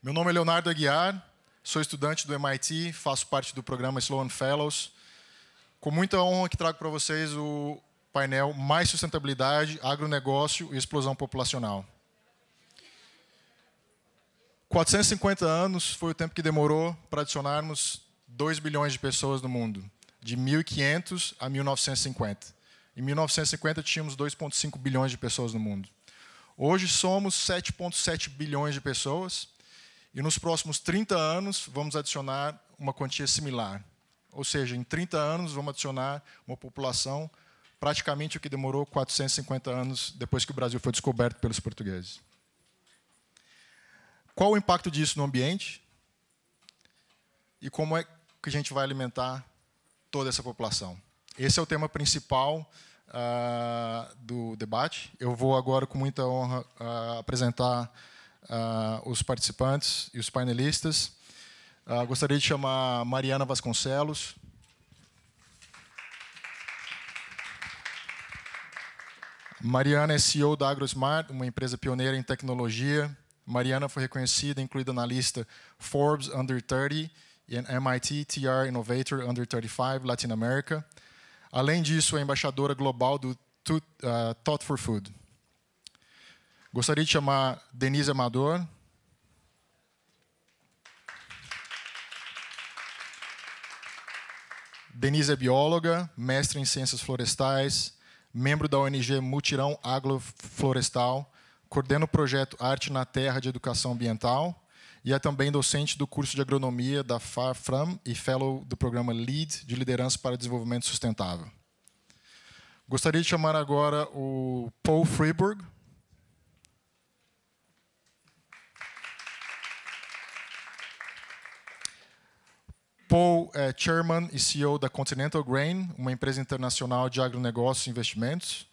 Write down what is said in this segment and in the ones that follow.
Meu nome é Leonardo Aguiar, sou estudante do MIT, faço parte do programa Sloan Fellows. Com muita honra que trago para vocês o painel Mais Sustentabilidade, Agronegócio e Explosão Populacional. 450 anos foi o tempo que demorou para adicionarmos 2 bilhões de pessoas no mundo, de 1500 a 1950. Em 1950, tínhamos 2,5 bilhões de pessoas no mundo. Hoje, somos 7,7 bilhões de pessoas e, nos próximos 30 anos, vamos adicionar uma quantia similar. Ou seja, em 30 anos, vamos adicionar uma população praticamente o que demorou 450 anos depois que o Brasil foi descoberto pelos portugueses. Qual o impacto disso no ambiente? E como é que a gente vai alimentar toda essa população? Esse é o tema principal do debate. Eu vou agora, com muita honra, apresentar os participantes e os painelistas. Gostaria de chamar Mariana Vasconcelos. Mariana é CEO da AgroSmart, uma empresa pioneira em tecnologia. Mariana foi reconhecida e incluída na lista Forbes Under 30 e MIT TR Innovator Under 35 Latin America. Além disso, é embaixadora global do Thought for Food. Gostaria de chamar Denise Amador. Denise é bióloga, mestre em ciências florestais, membro da ONG Mutirão Agroflorestal, coordena o projeto Arte na Terra de Educação Ambiental e é também docente do curso de agronomia da FAR-FRAM e fellow do programa LEAD de Liderança para Desenvolvimento Sustentável. Gostaria de chamar agora o Paul Fribourg. Paul é Chairman e CEO da Continental Grain, uma empresa internacional de agronegócios e investimentos.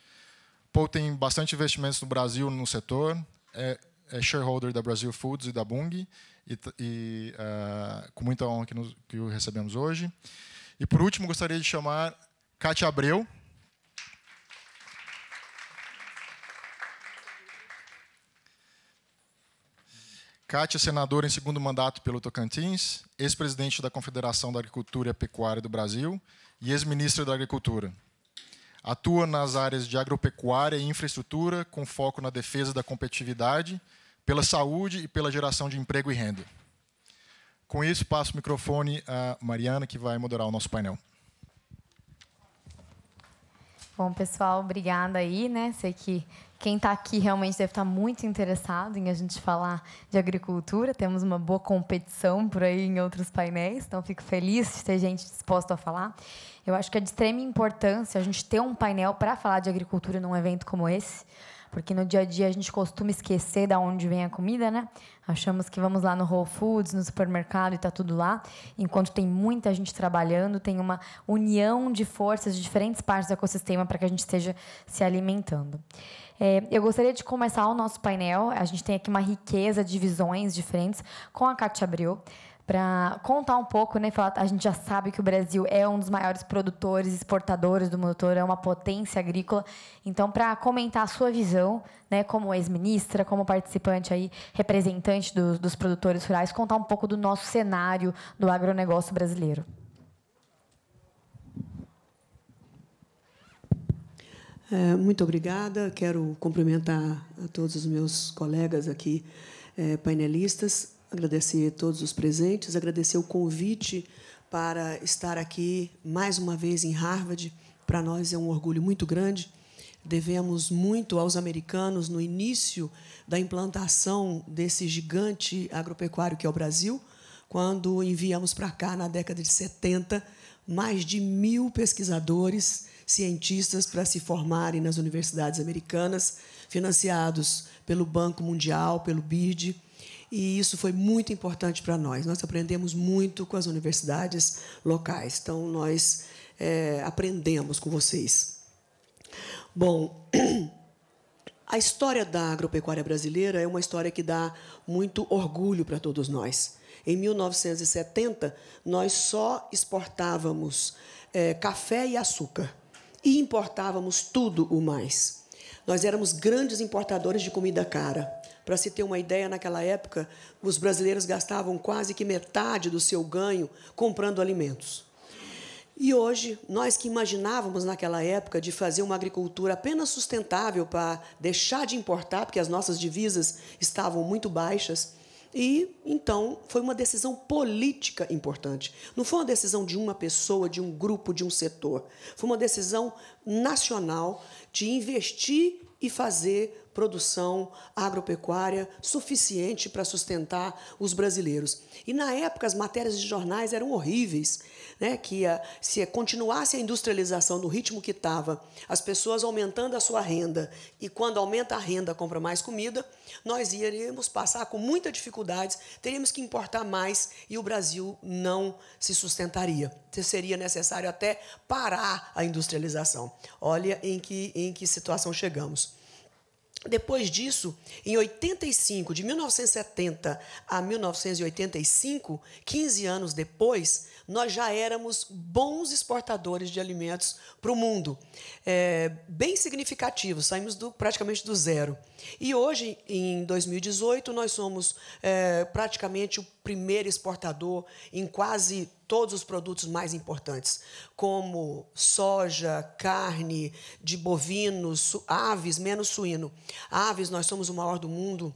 Paul tem bastante investimentos no Brasil no setor, é shareholder da Brazil Foods e da Bunge, com muita honra que o recebemos hoje. E, por último, gostaria de chamar Kátia Abreu. Kátia, senadora em segundo mandato pelo Tocantins, ex-presidente da Confederação da Agricultura e Pecuária do Brasil e ex-ministra da Agricultura. Atua nas áreas de agropecuária e infraestrutura, com foco na defesa da competitividade, pela saúde e pela geração de emprego e renda. Com isso, passo o microfone a Mariana, que vai moderar o nosso painel. Bom, pessoal, obrigada aí, né? Sei que quem está aqui realmente deve estar muito interessado em a gente falar de agricultura. Temos uma boa competição por aí em outros painéis, então fico feliz de ter gente disposta a falar. Eu acho que é de extrema importância a gente ter um painel para falar de agricultura num evento como esse, porque no dia a dia a gente costuma esquecer de onde vem a comida, né? Achamos que vamos lá no Whole Foods, no supermercado e está tudo lá, enquanto tem muita gente trabalhando, tem uma união de forças de diferentes partes do ecossistema para que a gente esteja se alimentando. Eu gostaria de começar o nosso painel. A gente tem aqui uma riqueza de visões diferentes com a Kátia Abreu, para contar um pouco, né? A gente já sabe que o Brasil é um dos maiores produtores e exportadores do mundo todo, é uma potência agrícola. Então, para comentar a sua visão, né, como ex-ministra, como participante aí, representante dos produtores rurais, contar um pouco do nosso cenário do agronegócio brasileiro. Muito obrigada. Quero cumprimentar a todos os meus colegas aqui, painelistas, agradecer a todos os presentes, agradecer o convite para estar aqui mais uma vez em Harvard. Para nós é um orgulho muito grande. Devemos muito aos americanos no início da implantação desse gigante agropecuário que é o Brasil, quando enviamos para cá, na década de 70, mais de 1.000 pesquisadores, cientistas para se formarem nas universidades americanas, financiados pelo Banco Mundial, pelo BID, e isso foi muito importante para nós. Nós aprendemos muito com as universidades locais, então nós aprendemos com vocês. Bom, a história da agropecuária brasileira é uma história que dá muito orgulho para todos nós. Em 1970, nós só exportávamos café e açúcar e importávamos tudo o mais. Nós éramos grandes importadores de comida cara. Para se ter uma ideia, naquela época, os brasileiros gastavam quase que metade do seu ganho comprando alimentos. E hoje, nós que imaginávamos naquela época de fazer uma agricultura apenas sustentável para deixar de importar, porque as nossas divisas estavam muito baixas, e, então, foi uma decisão política importante. Não foi uma decisão de uma pessoa, de um grupo, de um setor. Foi uma decisão nacional de investir e fazer produção agropecuária suficiente para sustentar os brasileiros. E, na época, as matérias de jornais eram horríveis, né? Que se continuasse a industrialização no ritmo que estava, as pessoas aumentando a sua renda, e quando aumenta a renda, compra mais comida, nós iríamos passar com muita dificuldade, teríamos que importar mais e o Brasil não se sustentaria. Seria necessário até parar a industrialização. Olha em que situação chegamos. Depois disso, em 85, de 1970 a 1985, 15 anos depois, nós já éramos bons exportadores de alimentos para o mundo. Bem significativos, saímos praticamente do zero. E hoje, em 2018, nós somos praticamente o primeiro exportador em quase todos os produtos mais importantes, como soja, carne de bovinos, aves, menos suíno. Aves, nós somos o maior do mundo.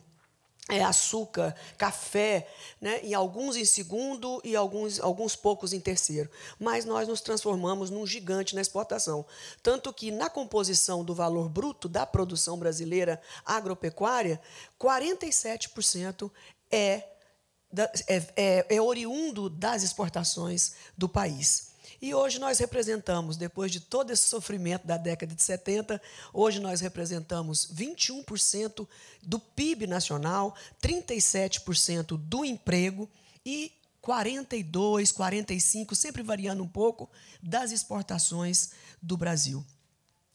Açúcar, café, né? E alguns em segundo e alguns poucos em terceiro. Mas nós nos transformamos num gigante na exportação. Tanto que, na composição do valor bruto da produção brasileira agropecuária, 47% é oriundo das exportações do país. E hoje nós representamos, depois de todo esse sofrimento da década de 70, hoje nós representamos 21% do PIB nacional, 37% do emprego e 42%, 45%, sempre variando um pouco, das exportações do Brasil.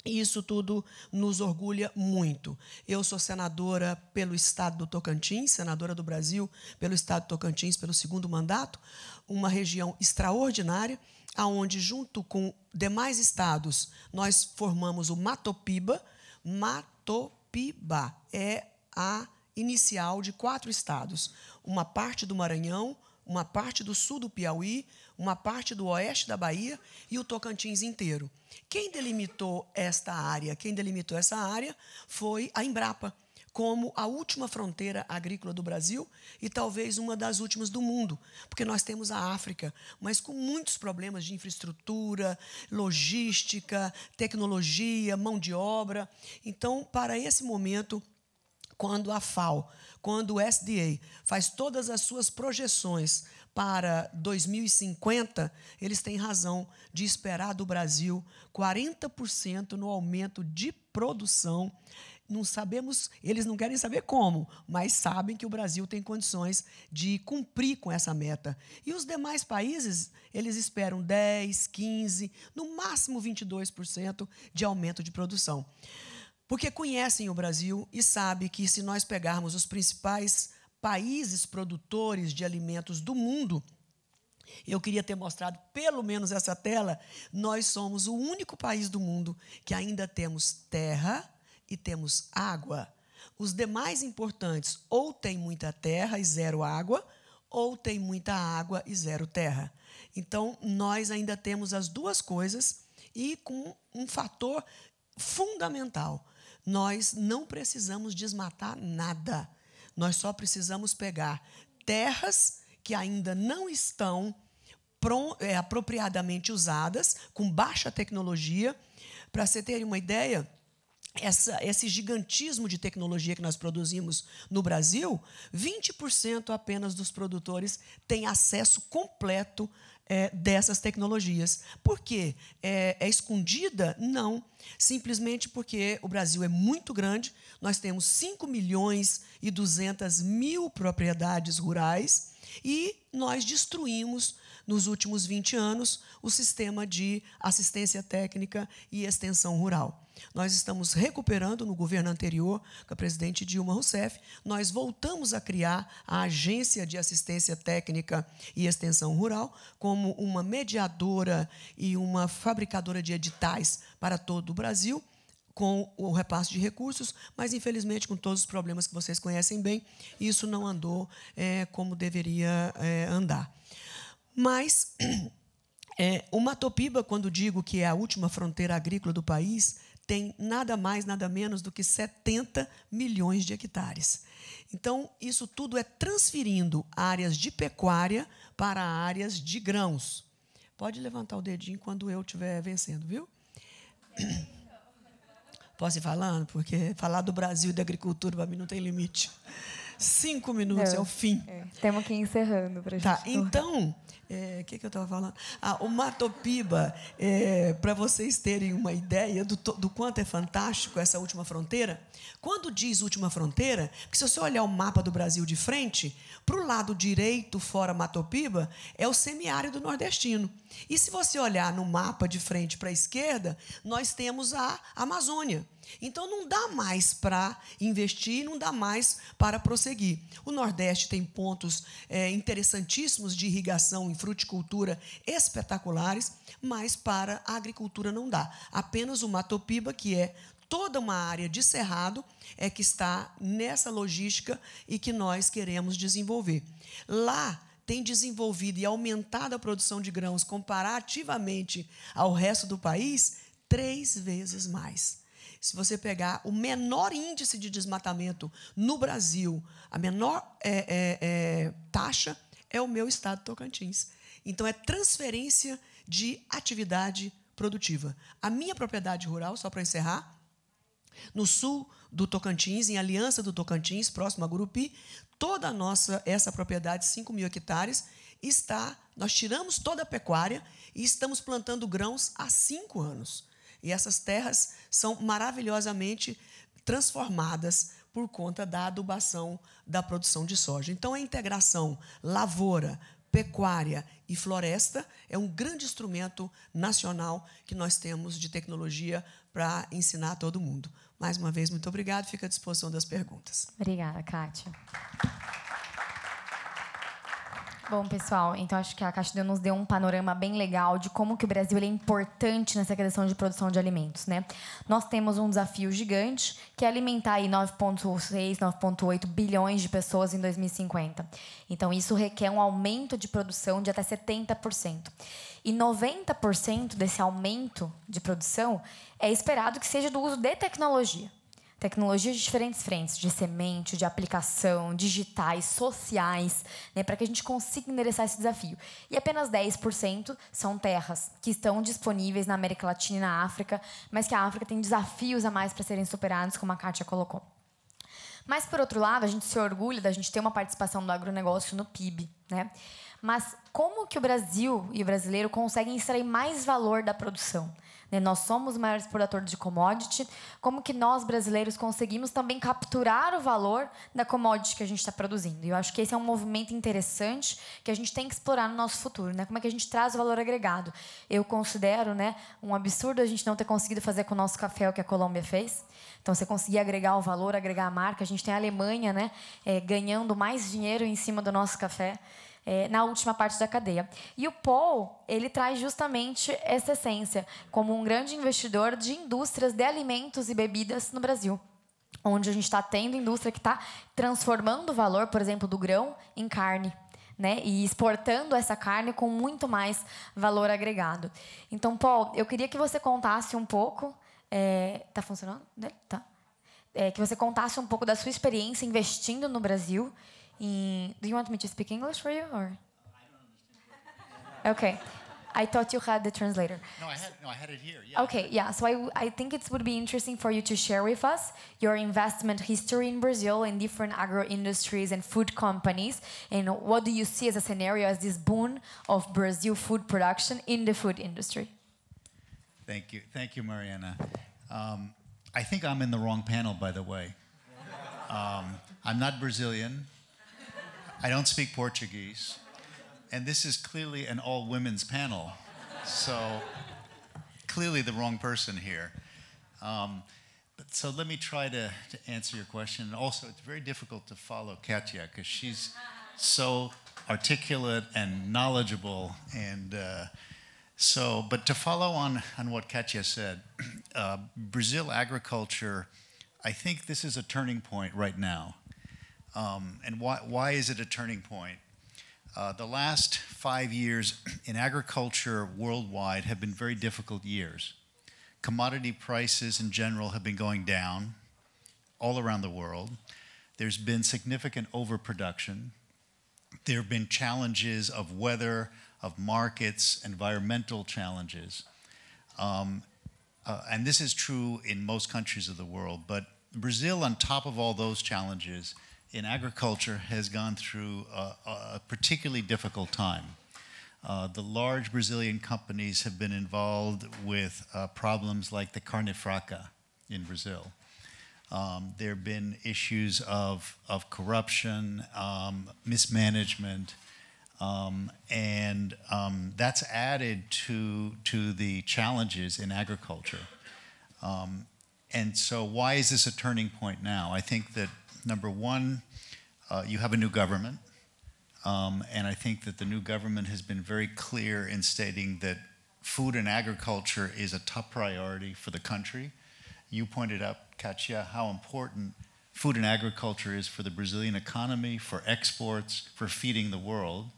E isso tudo nos orgulha muito. Eu sou senadora pelo Estado do Tocantins, senadora do Brasil pelo Estado do Tocantins, pelo 2º mandato, uma região extraordinária, onde, junto com demais estados, nós formamos o Matopiba. Matopiba é a inicial de 4 estados. Uma parte do Maranhão, uma parte do sul do Piauí, uma parte do oeste da Bahia e o Tocantins inteiro. Quem delimitou esta área? Quem delimitou essa área foi a Embrapa, como a última fronteira agrícola do Brasil e talvez uma das últimas do mundo, porque nós temos a África, mas com muitos problemas de infraestrutura, logística, tecnologia, mão de obra. Então, para esse momento, quando a FAO, quando o SDA faz todas as suas projeções para 2050, eles têm razão de esperar do Brasil 40% no aumento de produção. Não sabemos, eles não querem saber como, mas sabem que o Brasil tem condições de cumprir com essa meta. E os demais países, eles esperam 10%, 15%, no máximo 22% de aumento de produção. Porque conhecem o Brasil e sabem que, se nós pegarmos os principais países produtores de alimentos do mundo, eu queria ter mostrado pelo menos essa tela, nós somos o único país do mundo que ainda temos terra e temos água. Os demais importantes ou têm muita terra e zero água, ou têm muita água e zero terra. Então, nós ainda temos as duas coisas e com um fator fundamental. Nós não precisamos desmatar nada. Nós só precisamos pegar terras que ainda não estão apropriadamente usadas, com baixa tecnologia. Para você terem uma ideia, esse gigantismo de tecnologia que nós produzimos no Brasil, 20% apenas dos produtores têm acesso completo dessas tecnologias. Por quê? É escondida? Não. Simplesmente porque o Brasil é muito grande, nós temos 5.200.000 propriedades rurais e nós destruímos, nos últimos 20 anos, o sistema de assistência técnica e extensão rural. Nós estamos recuperando, no governo anterior, com a presidente Dilma Rousseff, nós voltamos a criar a Agência de Assistência Técnica e Extensão Rural como uma mediadora e uma fabricadora de editais para todo o Brasil, com o repasse de recursos, mas, infelizmente, com todos os problemas que vocês conhecem bem, isso não andou como deveria andar. Mas o Matopiba, quando digo que é a última fronteira agrícola do país, tem nada mais, nada menos do que 70 milhões de hectares. Então, isso tudo é transferindo áreas de pecuária para áreas de grãos. Pode levantar o dedinho quando eu estiver vencendo, viu? Posso ir falando? Porque falar do Brasil e da agricultura, para mim, não tem limite. 5 minutos é o fim. Temos que ir encerrando para a gente. Tá, então, que eu estava falando? O Matopiba, para vocês terem uma ideia do quanto é fantástico essa última fronteira, quando diz última fronteira, porque se você olhar o mapa do Brasil de frente, para o lado direito, fora Matopiba, é o semiárido nordestino. E se você olhar no mapa de frente para a esquerda, nós temos a Amazônia. Então, não dá mais para investir, não dá mais para prosseguir. O Nordeste tem pontos interessantíssimos de irrigação e fruticultura espetaculares, mas para a agricultura não dá. Apenas o Matopiba, que é toda uma área de cerrado, é que está nessa logística e que nós queremos desenvolver. Lá tem desenvolvido e aumentado a produção de grãos comparativamente ao resto do país 3 vezes mais. Se você pegar o menor índice de desmatamento no Brasil, a menor taxa é o meu estado Tocantins. Então, é transferência de atividade produtiva. A minha propriedade rural, só para encerrar, no sul do Tocantins, em Aliança do Tocantins, próximo a Gurupi, toda essa propriedade, 5 mil hectares, nós tiramos toda a pecuária e estamos plantando grãos há 5 anos. E essas terras são maravilhosamente transformadas por conta da adubação da produção de soja. Então, a integração lavoura, pecuária e floresta é um grande instrumento nacional que nós temos de tecnologia para ensinar a todo mundo. Mais uma vez, muito obrigado. Fico à disposição das perguntas. Obrigada, Kátia. Bom, pessoal, então acho que a Kátia nos deu um panorama bem legal de como que o Brasil é importante nessa questão de produção de alimentos, né? Nós temos um desafio gigante, que é alimentar aí 9,6, 9,8 bilhões de pessoas em 2050. Então, isso requer um aumento de produção de até 70%. E 90% desse aumento de produção é esperado que seja do uso de tecnologia. Tecnologias de diferentes frentes, de semente, de aplicação, digitais, sociais, né, para que a gente consiga endereçar esse desafio. E apenas 10% são terras que estão disponíveis na América Latina e na África, mas que a África tem desafios a mais para serem superados, como a Kátia colocou. Mas, por outro lado, a gente se orgulha da gente ter uma participação do agronegócio no PIB, né? Mas como que o Brasil e o brasileiro conseguem extrair mais valor da produção? Nós somos o maior exportador de commodity. Como que nós, brasileiros, conseguimos também capturar o valor da commodity que a gente está produzindo? E eu acho que esse é um movimento interessante que a gente tem que explorar no nosso futuro, né? Como é que a gente traz o valor agregado? Eu considero, né, um absurdo a gente não ter conseguido fazer com o nosso café o que a Colômbia fez. Então, você conseguir agregar o valor, agregar a marca. A gente tem a Alemanha, né, ganhando mais dinheiro em cima do nosso café. Na última parte da cadeia. E o Paul, ele traz justamente essa essência como um grande investidor de indústrias de alimentos e bebidas no Brasil, onde a gente está tendo indústria que está transformando o valor, por exemplo, do grão em carne, né? E exportando essa carne com muito mais valor agregado. Então, Paul, eu queria que você contasse um pouco... Tá funcionando? Tá. Que você contasse um pouco da sua experiência investindo no Brasil. Do you want me to speak English for you, or? Okay, I thought you had the translator. No, I had it here. Yeah. Okay, yeah. So I think it would be interesting for you to share with us your investment history in Brazil in different agro industries and food companies, and what do you see as a scenario as this boon of Brazil food production in the food industry? Thank you, Mariana. I think I'm in the wrong panel, by the way. I'm not Brazilian. I don't speak Portuguese, and this is clearly an all-women's panel, so clearly the wrong person here. So let me try to answer your question. And also, it's very difficult to follow Katya because she's so articulate and knowledgeable, and So, but to follow on what Katia said, Brazil agriculture, I think this is a turning point right now. And why is it a turning point? The last 5 years in agriculture worldwide have been very difficult years. Commodity prices in general have been going down all around the world. There's been significant overproduction. There have been challenges of weather, of markets, environmental challenges. And this is true in most countries of the world. But Brazil, on top of all those challenges, in agriculture has gone through a particularly difficult time. The large Brazilian companies have been involved with problems like the carne fraca in Brazil. There have been issues of corruption, mismanagement, and that's added to the challenges in agriculture. And so why is this a turning point now? I think that, number one, you have a new government, and I think that the new government has been very clear in stating that food and agriculture is a top priority for the country. You pointed out, Katia, how important food and agriculture is for the Brazilian economy, for exports, for feeding the world.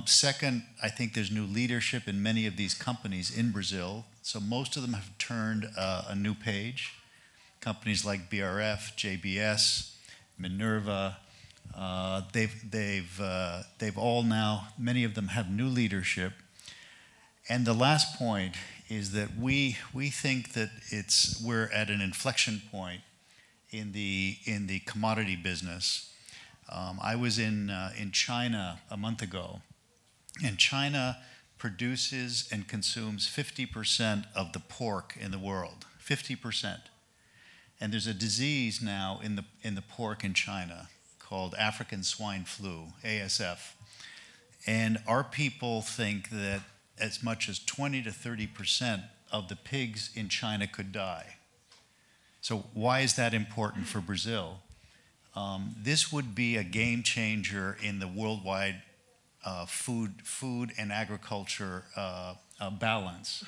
Second, I think there's new leadership in many of these companies in Brazil. So most of them have turned a new page. Companies like BRF, JBS, Minerva, they've all now, many of them have new leadership. And the last point is that we think that we're at an inflection point in the commodity business. I was in China a month ago, and China produces and consumes 50% of the pork in the world, 50%. And there's a disease now in the pork in China called African swine flu, ASF. And our people think that as much as 20 to 30% of the pigs in China could die. So why is that important for Brazil? This would be a game changer in the worldwide food and agriculture balance.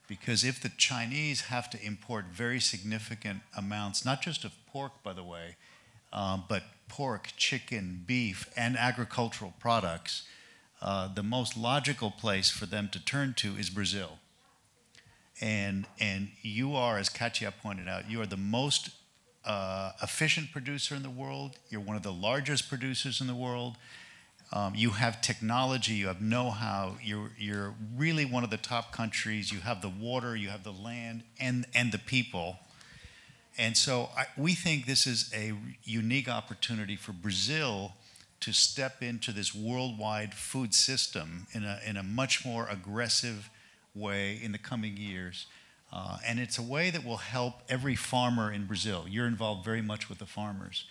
Because if the Chinese have to import very significant amounts, not just of pork, by the way, but pork, chicken, beef, and agricultural products, the most logical place for them to turn to is Brazil. And you are, as Katia pointed out, you are the most efficient producer in the world. You're one of the largest producers in the world. You have technology, you have know-how, you're really one of the top countries. You have the water, you have the land, and the people. And so we think this is a unique opportunity for Brazil to step into this worldwide food system in a much more aggressive way in the coming years. And it's a way that will help every farmer in Brazil. You're involved very much with the farmers.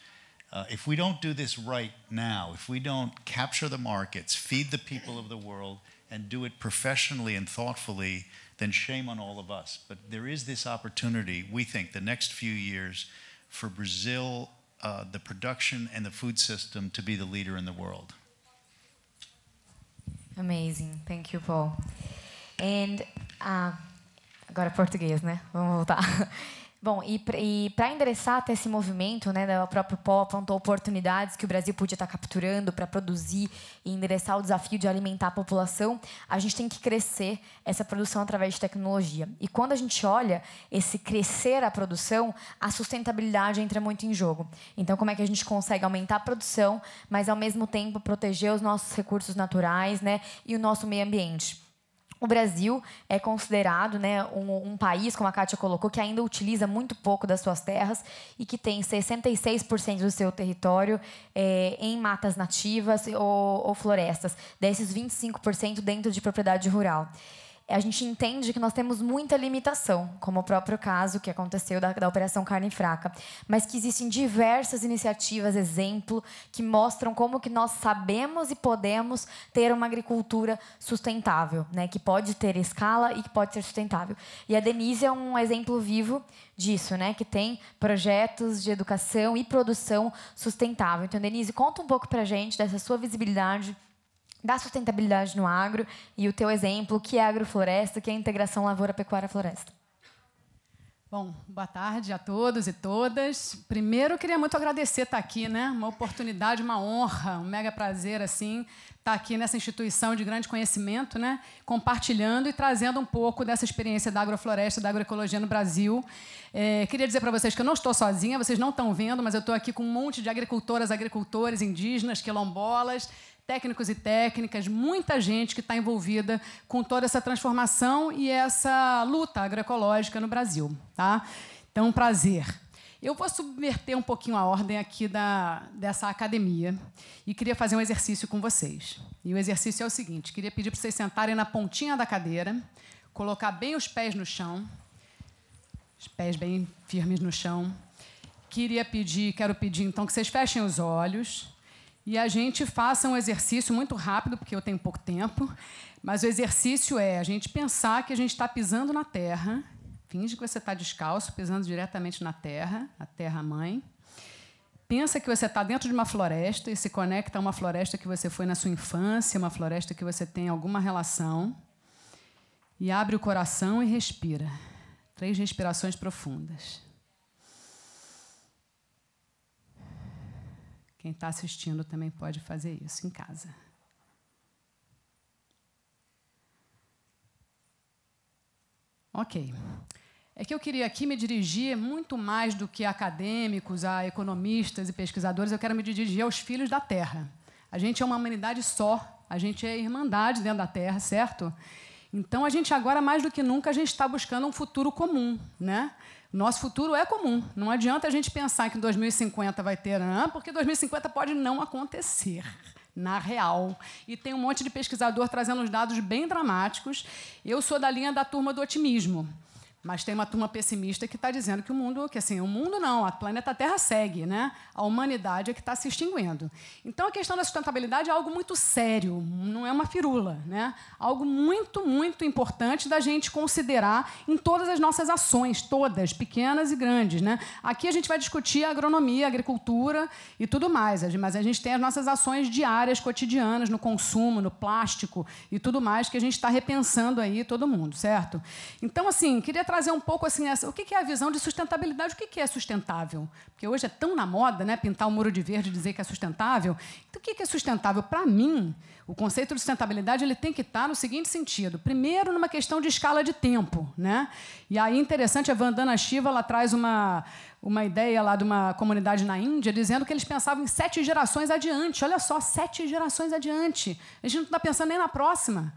If we don't do this right now, if we don't capture the markets, feed the people of the world, and do it professionally and thoughtfully, then shame on all of us. But there is this opportunity, we think, the next few years for Brazil, the production and the food system to be the leader in the world. Amazing. Thank you, Paul. And agora português, né? Vamos voltar. Bom, e para endereçar até esse movimento, né, o próprio Paul apontou oportunidades que o Brasil podia estar capturando para produzir e endereçar o desafio de alimentar a população. A gente tem que crescer essa produção através de tecnologia. E quando a gente olha esse crescer a produção, a sustentabilidade entra muito em jogo. Então, como é que a gente consegue aumentar a produção, mas ao mesmo tempo proteger os nossos recursos naturais, né, e o nosso meio ambiente? O Brasil é considerado, né, um país, como a Katia colocou, que ainda utiliza muito pouco das suas terras e que tem 66% do seu território em matas nativas ou florestas, desses 25% dentro de propriedade rural. A gente entende que nós temos muita limitação, como o próprio caso que aconteceu da Operação Carne Fraca, mas que existem diversas iniciativas, exemplo, que mostram como que nós sabemos e podemos ter uma agricultura sustentável, né, que pode ter escala e que pode ser sustentável. E a Denise é um exemplo vivo disso, né, que tem projetos de educação e produção sustentável. Então, Denise, conta um pouco para a gente dessa sua visibilidade da sustentabilidade no agro e o teu exemplo, o que é agrofloresta, o que é integração lavoura-pecuária-floresta. Bom, boa tarde a todos e todas. Primeiro, eu queria muito agradecer estar aqui, né? Uma oportunidade, uma honra, um mega prazer assim, estar aqui nessa instituição de grande conhecimento, né? Compartilhando e trazendo um pouco dessa experiência da agrofloresta, da agroecologia no Brasil. Queria dizer para vocês que eu não estou sozinha, vocês não estão vendo, mas eu estou aqui com um monte de agricultoras, agricultores, indígenas, quilombolas, técnicos e técnicas, muita gente que está envolvida com toda essa transformação e essa luta agroecológica no Brasil. Tá? Então, um prazer. Eu vou subverter um pouquinho a ordem aqui dessa academia e queria fazer um exercício com vocês. E o exercício é o seguinte, queria pedir para vocês sentarem na pontinha da cadeira, colocar bem os pés no chão, os pés bem firmes no chão. Quero pedir, então, que vocês fechem os olhos e a gente faça um exercício muito rápido, porque eu tenho pouco tempo, mas o exercício é a gente pensar que a gente está pisando na terra, finge que você está descalço, pisando diretamente na terra, a terra-mãe. Pensa que você está dentro de uma floresta e se conecta a uma floresta que você foi na sua infância, uma floresta que você tem alguma relação, e abre o coração e respira. 3 respirações profundas. Quem está assistindo também pode fazer isso em casa. Ok. É que eu queria aqui me dirigir muito mais do que a acadêmicos, a economistas e pesquisadores, eu quero me dirigir aos filhos da Terra. A gente é uma humanidade só, a gente é irmandade dentro da Terra, certo? Então, a gente agora, mais do que nunca, a gente está buscando um futuro comum, né? Nosso futuro é comum. Não adianta a gente pensar que em 2050 vai ter, porque 2050 pode não acontecer, na real. E tem um monte de pesquisador trazendo uns dados bem dramáticos. Eu sou da linha da turma do otimismo. Mas tem uma turma pessimista que está dizendo que o mundo não, a planeta Terra segue, né? A humanidade é que está se extinguindo. Então, a questão da sustentabilidade é algo muito sério, não é uma firula, né? Algo muito, muito importante da gente considerar em todas as nossas ações, todas, pequenas e grandes, né? Aqui a gente vai discutir a agronomia, a agricultura e tudo mais, mas a gente tem as nossas ações diárias, cotidianas, no consumo, no plástico e tudo mais, que a gente está repensando aí todo mundo, certo? Então, assim, queria trazer um pouco assim, o que é a visão de sustentabilidade, o que é sustentável? Porque hoje é tão na moda, né, pintar o muro de verde e dizer que é sustentável. Então, o que é sustentável? Para mim, o conceito de sustentabilidade ele tem que estar no seguinte sentido. Primeiro, numa questão de escala de tempo. Né? E aí, interessante, a Vandana Shiva ela traz uma ideia lá de uma comunidade na Índia, dizendo que eles pensavam em 7 gerações adiante. Olha só, 7 gerações adiante. A gente não está pensando nem na próxima.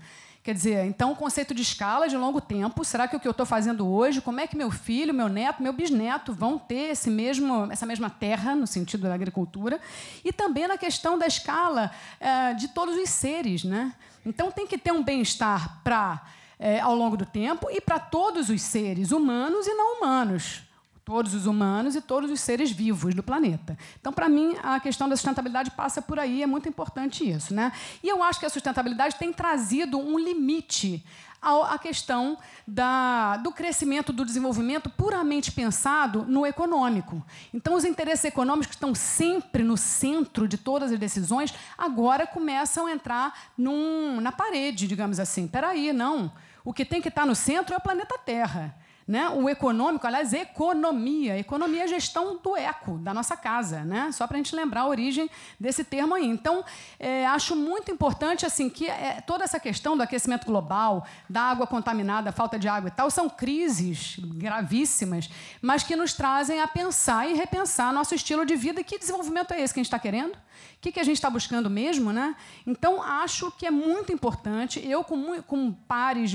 Quer dizer, então, o conceito de escala de longo tempo, será que o que eu estou fazendo hoje, como é que meu filho, meu neto, meu bisneto vão ter essa mesma terra, no sentido da agricultura, e também na questão da escala de todos os seres. Né? Então, tem que ter um bem-estar ao longo do tempo e para todos os seres, humanos e não humanos. Todos os humanos e todos os seres vivos do planeta. Então, para mim, a questão da sustentabilidade passa por aí, é muito importante isso. Né? E eu acho que a sustentabilidade tem trazido um limite à questão do crescimento, do desenvolvimento puramente pensado no econômico. Então, os interesses econômicos que estão sempre no centro de todas as decisões, agora começam a entrar na parede, digamos assim. Espera aí, não. O que tem que estar no centro é o planeta Terra. Né? O econômico, aliás, economia. Economia é gestão do eco, da nossa casa, né? Só para a gente lembrar a origem desse termo aí. Então, acho muito importante assim, que toda essa questão do aquecimento global, da água contaminada, falta de água e tal, são crises gravíssimas, mas que nos trazem a pensar e repensar nosso estilo de vida. Que desenvolvimento é esse que a gente está querendo? O que a gente está buscando mesmo? Né? Então, acho que é muito importante. Eu, com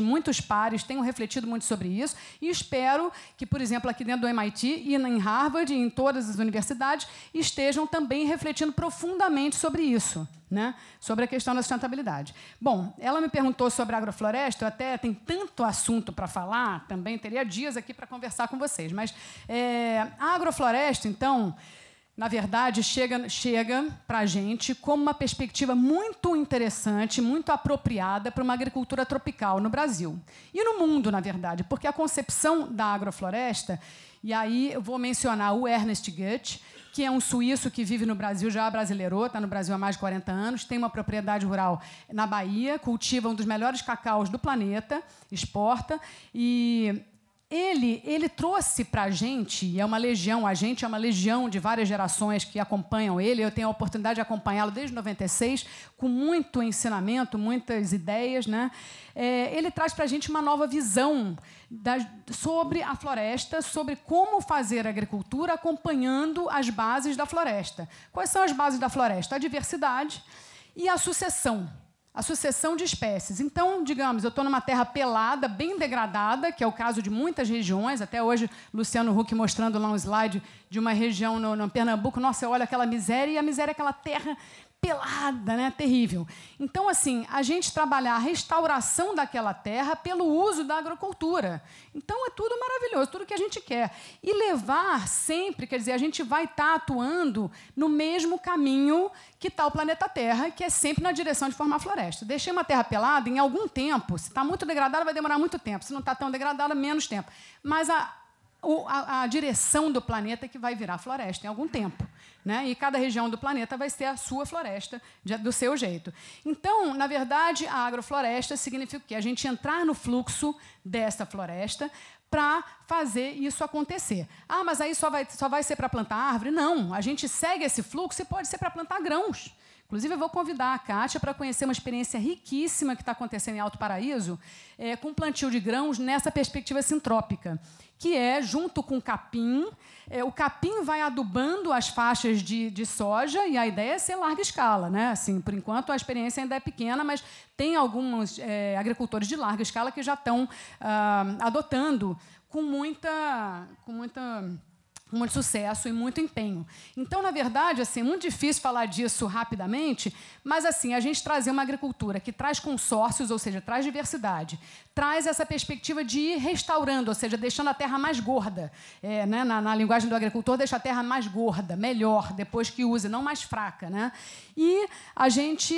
muitos pares, tenho refletido muito sobre isso e espero que, por exemplo, aqui dentro do MIT e em Harvard e em todas as universidades, estejam também refletindo profundamente sobre isso, né? Sobre a questão da sustentabilidade. Bom, ela me perguntou sobre a agrofloresta, eu até tenho tanto assunto para falar, também teria dias aqui para conversar com vocês, mas a agrofloresta, então, na verdade, chega para a gente como uma perspectiva muito interessante, muito apropriada para uma agricultura tropical no Brasil. E no mundo, na verdade, porque a concepção da agrofloresta, e aí eu vou mencionar o Ernest Goethe, que é um suíço que vive no Brasil, já brasileirou, está no Brasil há mais de 40 anos, tem uma propriedade rural na Bahia, cultiva um dos melhores cacaus do planeta, exporta, e ele trouxe para a gente é uma legião de várias gerações que acompanham ele. Eu tenho a oportunidade de acompanhá-lo desde 96, com muito ensinamento, muitas ideias, né? Ele traz para a gente uma nova visão sobre a floresta, sobre como fazer agricultura acompanhando as bases da floresta. Quais são as bases da floresta? A diversidade e a sucessão de espécies. Então, digamos, eu estou numa terra pelada, bem degradada, que é o caso de muitas regiões. Até hoje, Luciano Huck mostrando lá um slide de uma região no Pernambuco. Nossa, eu olho aquela miséria, e a miséria é aquela terra pelada, né? Terrível. Então, assim, a gente trabalhar a restauração daquela terra pelo uso da agrocultura. Então, é tudo maravilhoso, tudo que a gente quer. E levar sempre, quer dizer, a gente vai estar atuando no mesmo caminho que está o planeta Terra, que é sempre na direção de formar floresta. Deixei uma terra pelada, em algum tempo, se está muito degradada, vai demorar muito tempo. Se não está tão degradada, menos tempo. Mas a direção do planeta é que vai virar floresta em algum tempo, né? E cada região do planeta vai ser a sua floresta, do seu jeito. Então, na verdade, a agrofloresta significa o quê? A gente entrar no fluxo dessa floresta para fazer isso acontecer. Ah, mas aí só vai ser para plantar árvore? Não, a gente segue esse fluxo e pode ser para plantar grãos. Inclusive, eu vou convidar a Kátia para conhecer uma experiência riquíssima que está acontecendo em Alto Paraíso, com plantio de grãos nessa perspectiva sintrópica, que é, junto com o capim vai adubando as faixas de soja, e a ideia é ser larga escala, né? Assim, por enquanto, a experiência ainda é pequena, mas tem alguns agricultores de larga escala que já estão adotando com muito sucesso e muito empenho. Então, na verdade, assim, é muito difícil falar disso rapidamente, mas assim, a gente trazer uma agricultura que traz consórcios, ou seja, traz diversidade, traz essa perspectiva de ir restaurando, ou seja, deixando a terra mais gorda. Né? Na linguagem do agricultor, deixa a terra mais gorda, melhor, depois que use, não mais fraca. Né? E a gente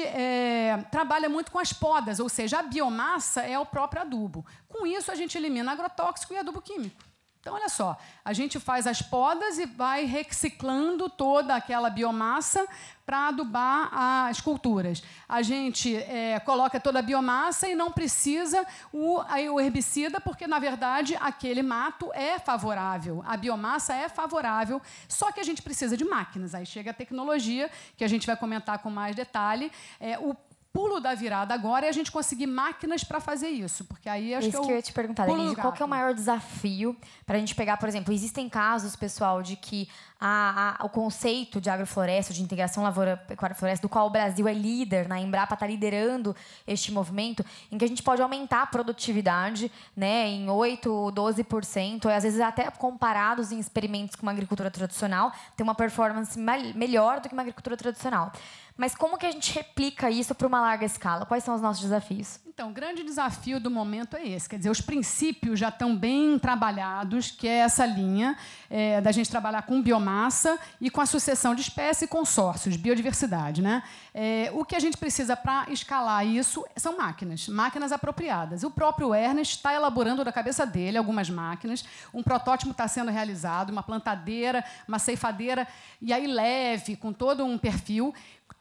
trabalha muito com as podas, ou seja, a biomassa é o próprio adubo. Com isso, a gente elimina agrotóxico e adubo químico. Então, olha só, a gente faz as podas e vai reciclando toda aquela biomassa para adubar as culturas. A gente coloca toda a biomassa e não precisa o herbicida, porque, na verdade, aquele mato é favorável, a biomassa é favorável, só que a gente precisa de máquinas. Aí chega a tecnologia, que a gente vai comentar com mais detalhe. O pulo da virada agora é a gente conseguir máquinas para fazer isso, porque aí acho que eu ia te perguntar, Denise, qual que é o maior desafio para a gente pegar, por exemplo, existem casos, pessoal, de que o conceito de agrofloresta, de integração lavoura-pecuária-floresta, do qual o Brasil é líder, né? A Embrapa está liderando este movimento, em que a gente pode aumentar a produtividade, né, em 8%, 12%, e às vezes até comparados em experimentos com uma agricultura tradicional, tem uma performance melhor do que uma agricultura tradicional. Mas como que a gente replica isso para uma larga escala? Quais são os nossos desafios? Então, o grande desafio do momento é esse. Quer dizer, os princípios já estão bem trabalhados, que é essa linha da gente trabalhar com biomassa e com a sucessão de espécies e consórcios, biodiversidade. Né? O que a gente precisa para escalar isso são máquinas apropriadas. O próprio Ernest está elaborando da cabeça dele algumas máquinas. Um protótipo está sendo realizado, uma plantadeira, uma ceifadeira, e aí leve, com todo um perfil.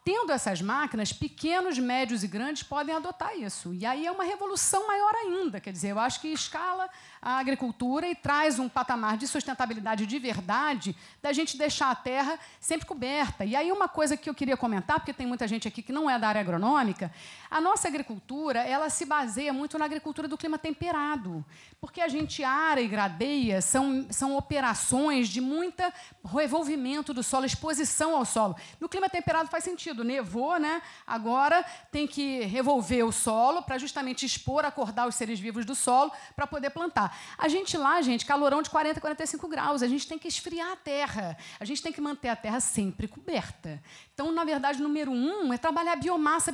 Tendo essas máquinas, pequenos, médios e grandes podem adotar isso. E aí é uma revolução maior ainda. Quer dizer, eu acho que escala a agricultura e traz um patamar de sustentabilidade de verdade da gente deixar a terra sempre coberta. E aí uma coisa que eu queria comentar, porque tem muita gente aqui que não é da área agronômica, a nossa agricultura ela se baseia muito na agricultura do clima temperado, porque a gente ara e gradeia, são operações de muito revolvimento do solo, exposição ao solo. No clima temperado faz sentido, nevou, né? Agora tem que revolver o solo para justamente expor, acordar os seres vivos do solo para poder plantar. A gente lá, calorão de 40, 45 graus, a gente tem que esfriar a terra, a gente tem que manter a terra sempre coberta. Então, na verdade, número 1 é trabalhar biomassa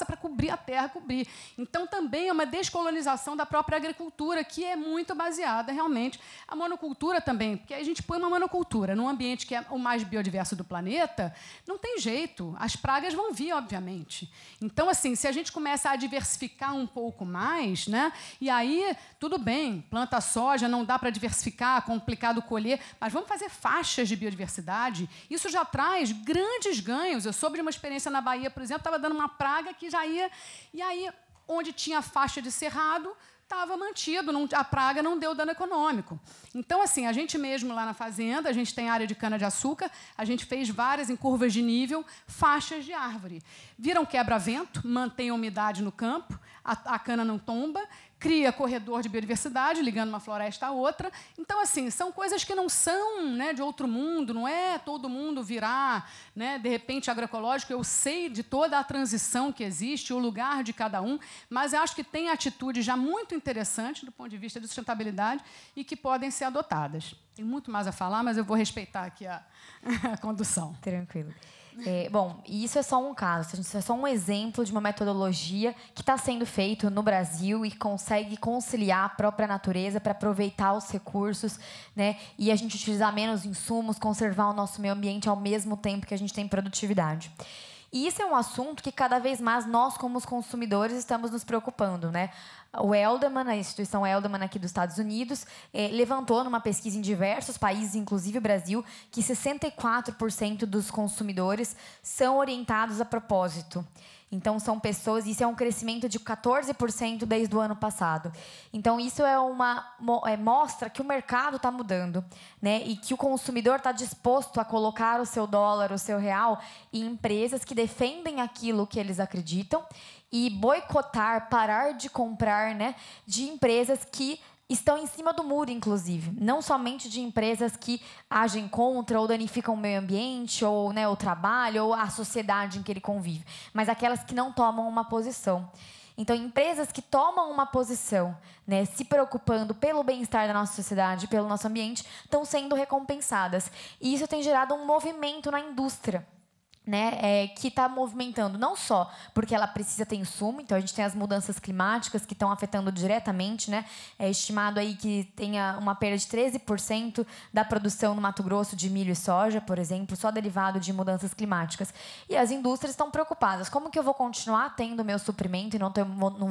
para cobrir a terra, cobrir. Então, também é uma descolonização da própria agricultura, que é muito baseada, realmente. A monocultura também, porque a gente põe uma monocultura num ambiente que é o mais biodiverso do planeta, não tem jeito. jeito, as pragas vão vir, obviamente. Então, assim, se a gente começa a diversificar um pouco mais, né? E aí, tudo bem, planta soja, não dá para diversificar, complicado colher, mas vamos fazer faixas de biodiversidade. Isso já traz grandes ganhos. Eu soube de uma experiência na Bahia, por exemplo, estava dando uma praga que já ia... E aí, onde tinha faixa de cerrado, estava mantido, a praga não deu dano econômico. Então, assim, a gente mesmo lá na fazenda, a gente tem área de cana-de-açúcar, a gente fez várias em curvas de nível, faixas de árvore. Viram quebra-vento, mantém a umidade no campo, a cana não tomba, cria corredor de biodiversidade, ligando uma floresta à outra. Então, assim, são coisas que não são, né, de outro mundo, não é todo mundo virar, né, de repente, agroecológico. Eu sei de toda a transição que existe, o lugar de cada um, mas eu acho que tem atitudes já muito interessantes do ponto de vista de sustentabilidade e que podem ser adotadas. Tem muito mais a falar, mas eu vou respeitar aqui a condução. Tranquilo. Bom, isso é só um caso, isso é só um exemplo de uma metodologia que está sendo feito no Brasil e consegue conciliar a própria natureza para aproveitar os recursos, né, e a gente utilizar menos insumos, conservar o nosso meio ambiente ao mesmo tempo que a gente tem produtividade. E isso é um assunto que cada vez mais nós, como os consumidores, estamos nos preocupando, né? O Edelman, a instituição Edelman aqui dos Estados Unidos, levantou numa pesquisa em diversos países, inclusive o Brasil, que 64% dos consumidores são orientados a propósito. Então, são pessoas, isso é um crescimento de 14% desde o ano passado. Então, isso mostra que o mercado está mudando, né? E que o consumidor está disposto a colocar o seu dólar, o seu real, em empresas que defendem aquilo que eles acreditam e boicotar, parar de comprar, né, de empresas que estão em cima do muro, inclusive. Não somente de empresas que agem contra ou danificam o meio ambiente, ou, né, o trabalho, ou a sociedade em que ele convive, mas aquelas que não tomam uma posição. Então, empresas que tomam uma posição, né, se preocupando pelo bem-estar da nossa sociedade, pelo nosso ambiente, estão sendo recompensadas. E isso tem gerado um movimento na indústria, né, que está movimentando não só porque ela precisa ter insumo, então a gente tem as mudanças climáticas que estão afetando diretamente, né, é estimado aí que tenha uma perda de 13% da produção no Mato Grosso de milho e soja, por exemplo, só derivado de mudanças climáticas. E as indústrias estão preocupadas, como que eu vou continuar tendo o meu suprimento e não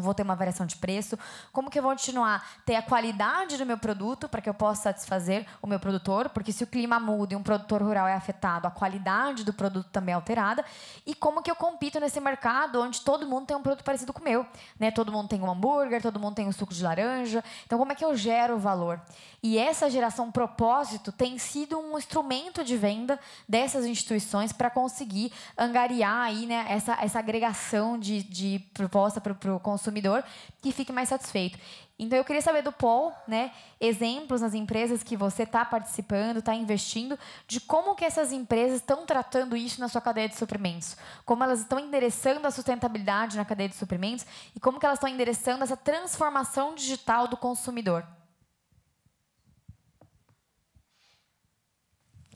vou ter uma variação de preço, como que eu vou continuar a ter a qualidade do meu produto para que eu possa satisfazer o meu produtor, porque se o clima muda e um produtor rural é afetado, a qualidade do produto também é alterada, e como que eu compito nesse mercado onde todo mundo tem um produto parecido com o meu, né? Todo mundo tem um hambúrguer, todo mundo tem um suco de laranja. Então, como é que eu gero valor? E essa geração propósito tem sido um instrumento de venda dessas instituições para conseguir angariar aí, né, essa agregação de proposta para o consumidor que fique mais satisfeito. Então, eu queria saber do Paul, né, exemplos nas empresas que você está participando, está investindo, de como que essas empresas estão tratando isso na sua cadeia de suprimentos. Como elas estão endereçando a sustentabilidade na cadeia de suprimentos e como que elas estão endereçando essa transformação digital do consumidor.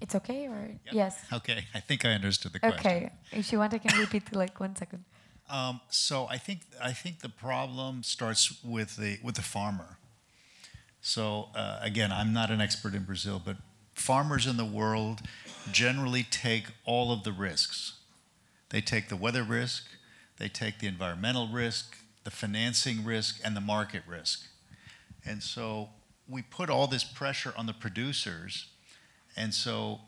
It's okay, or Yep. yes? Okay, I think I understood the question. Okay. If you want, I can repeat like 1 second. So I think the problem starts with the farmer. So again, I'm not an expert in Brazil, but farmers in the world generally take all of the risks. They take the weather risk, they take the environmental risk, the financing risk, and the market risk. And so we put all this pressure on the producers, and so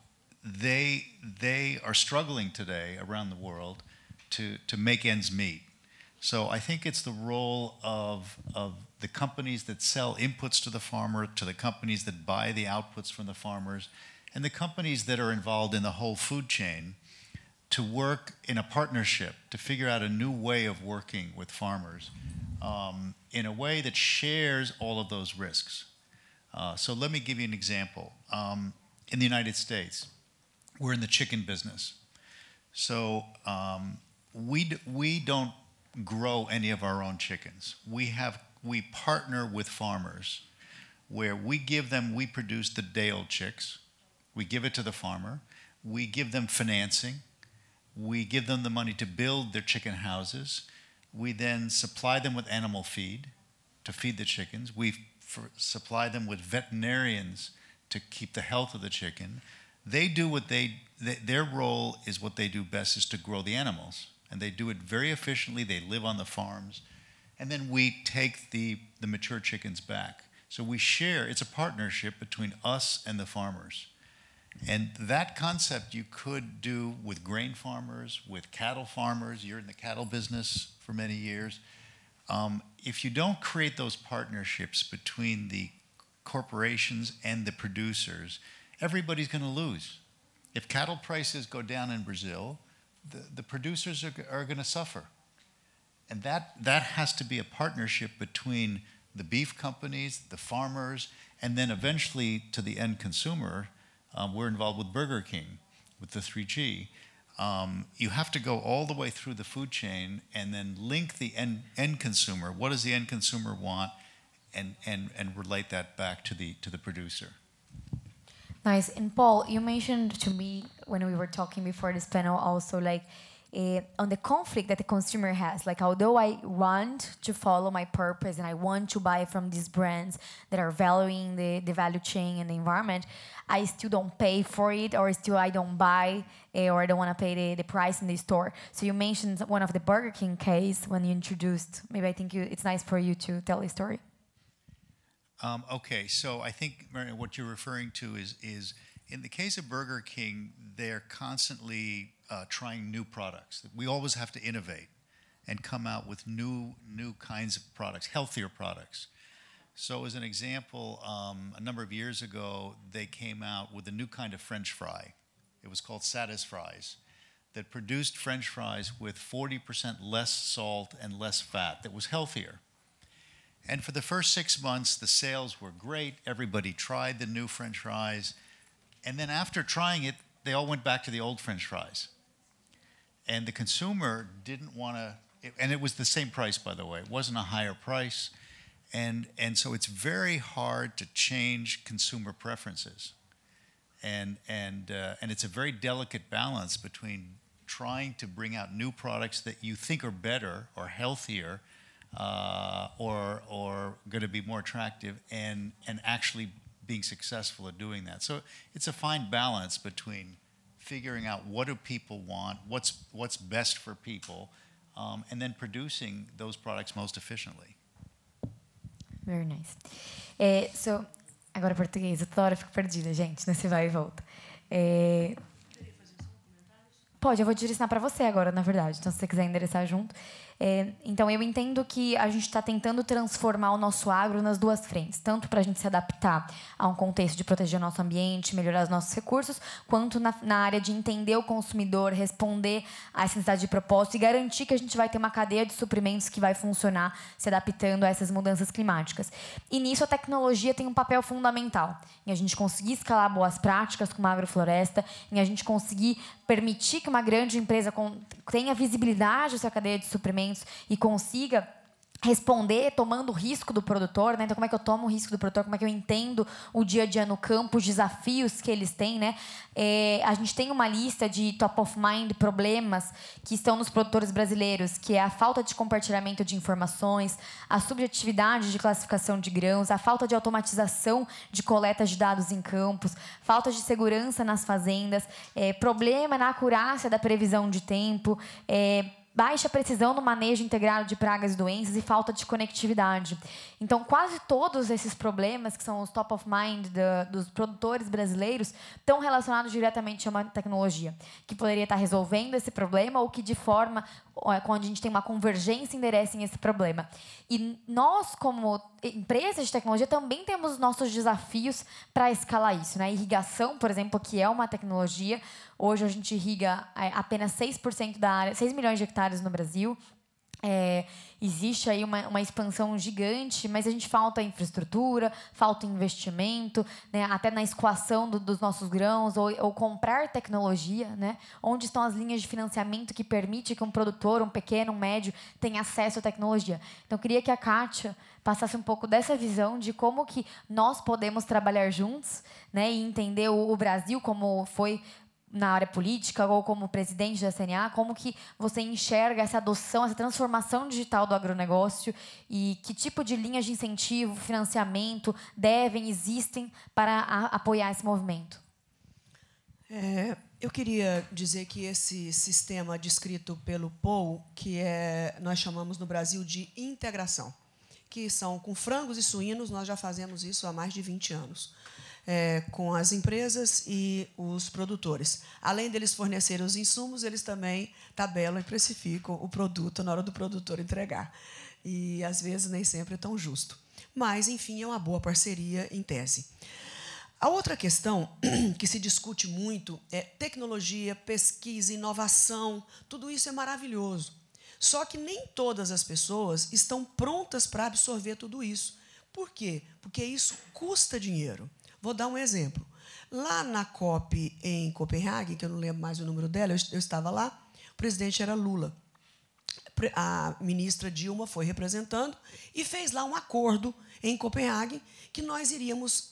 they are struggling today around the world to make ends meet. So I think it's the role of the companies that sell inputs to the farmer, to the companies that buy the outputs from the farmers, and the companies that are involved in the whole food chain to work in a partnership to figure out a new way of working with farmers in a way that shares all of those risks. So let me give you an example. In the United States, we're in the chicken business. So we don't grow any of our own chickens. We partner with farmers where we produce the day-old chicks. We give it to the farmer. We give them financing. We give them the money to build their chicken houses. We then supply them with animal feed to feed the chickens. We supply them with veterinarians to keep the health of the chicken. They do what their role is what they do best, is to grow the animals. And they do it very efficiently. They live on the farms. And then we take the mature chickens back. So we share, it's a partnership between us and the farmers. And that concept you could do with grain farmers, with cattle farmers. You're in the cattle business for many years. If you don't create those partnerships between the corporations and the producers, everybody's going to lose. If cattle prices go down in Brazil, the producers are going to suffer. And that has to be a partnership between the beef companies, the farmers, and then eventually to the end consumer. We're involved with Burger King, with the 3G. You have to go all the way through the food chain and then link the end consumer. What does the end consumer want? And relate that back to the producer. Nice. And Paul, you mentioned to me when we were talking before this panel also, like, on the conflict that the consumer has. Like, although I want to follow my purpose and I want to buy from these brands that are valuing the value chain and the environment, I still don't pay for it, or still I don't buy, or I don't want to pay the price in the store. So you mentioned one of the Burger King case when you introduced. Maybe I think it's nice for you to tell a story. Okay, so I think, Mariana, what you're referring to is in the case of Burger King, they're constantly trying new products. We always have to innovate and come out with new kinds of products, healthier products. So as an example, a number of years ago, they came out with a new kind of French fry. It was called Satisfries, that produced French fries with 40% less salt and less fat, that was healthier. And for the first 6 months, the sales were great. Everybody tried the new French fries. And then after trying it, they all went back to the old French fries. And the consumer didn't want to, and it was the same price, by the way. It wasn't a higher price. And so it's very hard to change consumer preferences. And it's a very delicate balance between trying to bring out new products that you think are better or healthier, or going to be more attractive, and actually being successful at doing that. So it's a fine balance between figuring out what do people want, what's best for people, and then producing those products most efficiently. Very nice. So, agora português. Eu toda hora fico perdida, gente, nesse vai e volta. Pode, eu vou direcionar para você agora, na verdade. Então, se você quiser endereçar junto. Então, eu entendo que a gente está tentando transformar o nosso agro nas duas frentes. Tanto para a gente se adaptar a um contexto de proteger o nosso ambiente, melhorar os nossos recursos, quanto na área de entender o consumidor, responder a essa necessidade de propósito e garantir que a gente vai ter uma cadeia de suprimentos que vai funcionar se adaptando a essas mudanças climáticas. E nisso a tecnologia tem um papel fundamental. Em a gente conseguir escalar boas práticas com uma agrofloresta, em a gente conseguir permitir que uma grande empresa tenha visibilidade da sua cadeia de suprimentos e consiga responder tomando o risco do produtor, né? Então, como é que eu tomo o risco do produtor? Como é que eu entendo o dia a dia no campo, os desafios que eles têm, né? A gente tem uma lista de top of mind problemas que estão nos produtores brasileiros, que é a falta de compartilhamento de informações, a subjetividade de classificação de grãos, a falta de automatização de coleta de dados em campos, falta de segurança nas fazendas, problema na acurácia da previsão de tempo, baixa precisão no manejo integrado de pragas e doenças e falta de conectividade. Então, quase todos esses problemas, que são os top of mind dos produtores brasileiros, estão relacionados diretamente a uma tecnologia que poderia estar resolvendo esse problema ou que, de forma quando a gente tem uma convergência, enderecem esse problema. E nós, como empresas de tecnologia, também temos nossos desafios para escalar isso, né? Irrigação, por exemplo, que é uma tecnologia. Hoje a gente irriga apenas 6% da área, 6 milhões de hectares no Brasil. Existe aí uma expansão gigante, mas a gente falta infraestrutura, falta investimento, né? Até na escoação dos nossos grãos, ou comprar tecnologia, né? Onde estão as linhas de financiamento que permite que um produtor, um pequeno, um médio, tenha acesso à tecnologia. Então, eu queria que a Kátia passasse um pouco dessa visão de como que nós podemos trabalhar juntos, né? E entender o Brasil como foi na área política ou como presidente da CNA, como que você enxerga essa adoção, essa transformação digital do agronegócio e que tipo de linhas de incentivo, financiamento existem para apoiar esse movimento? Eu queria dizer que esse sistema descrito pelo Paul, que nós chamamos no Brasil de integração, que são com frangos e suínos, nós já fazemos isso há mais de 20 anos, com as empresas e os produtores. Além deles fornecerem os insumos, eles também tabelam e precificam o produto na hora do produtor entregar. E, às vezes, nem sempre é tão justo. Mas, enfim, é uma boa parceria em tese. A outra questão que se discute muito é tecnologia, pesquisa, inovação. Tudo isso é maravilhoso. Só que nem todas as pessoas estão prontas para absorver tudo isso. Por quê? Porque isso custa dinheiro. Vou dar um exemplo. Lá na COP em Copenhague, que eu não lembro mais o número dela, eu estava lá, o presidente era Lula. A ministra Dilma foi representando e fez lá um acordo em Copenhague que nós iríamos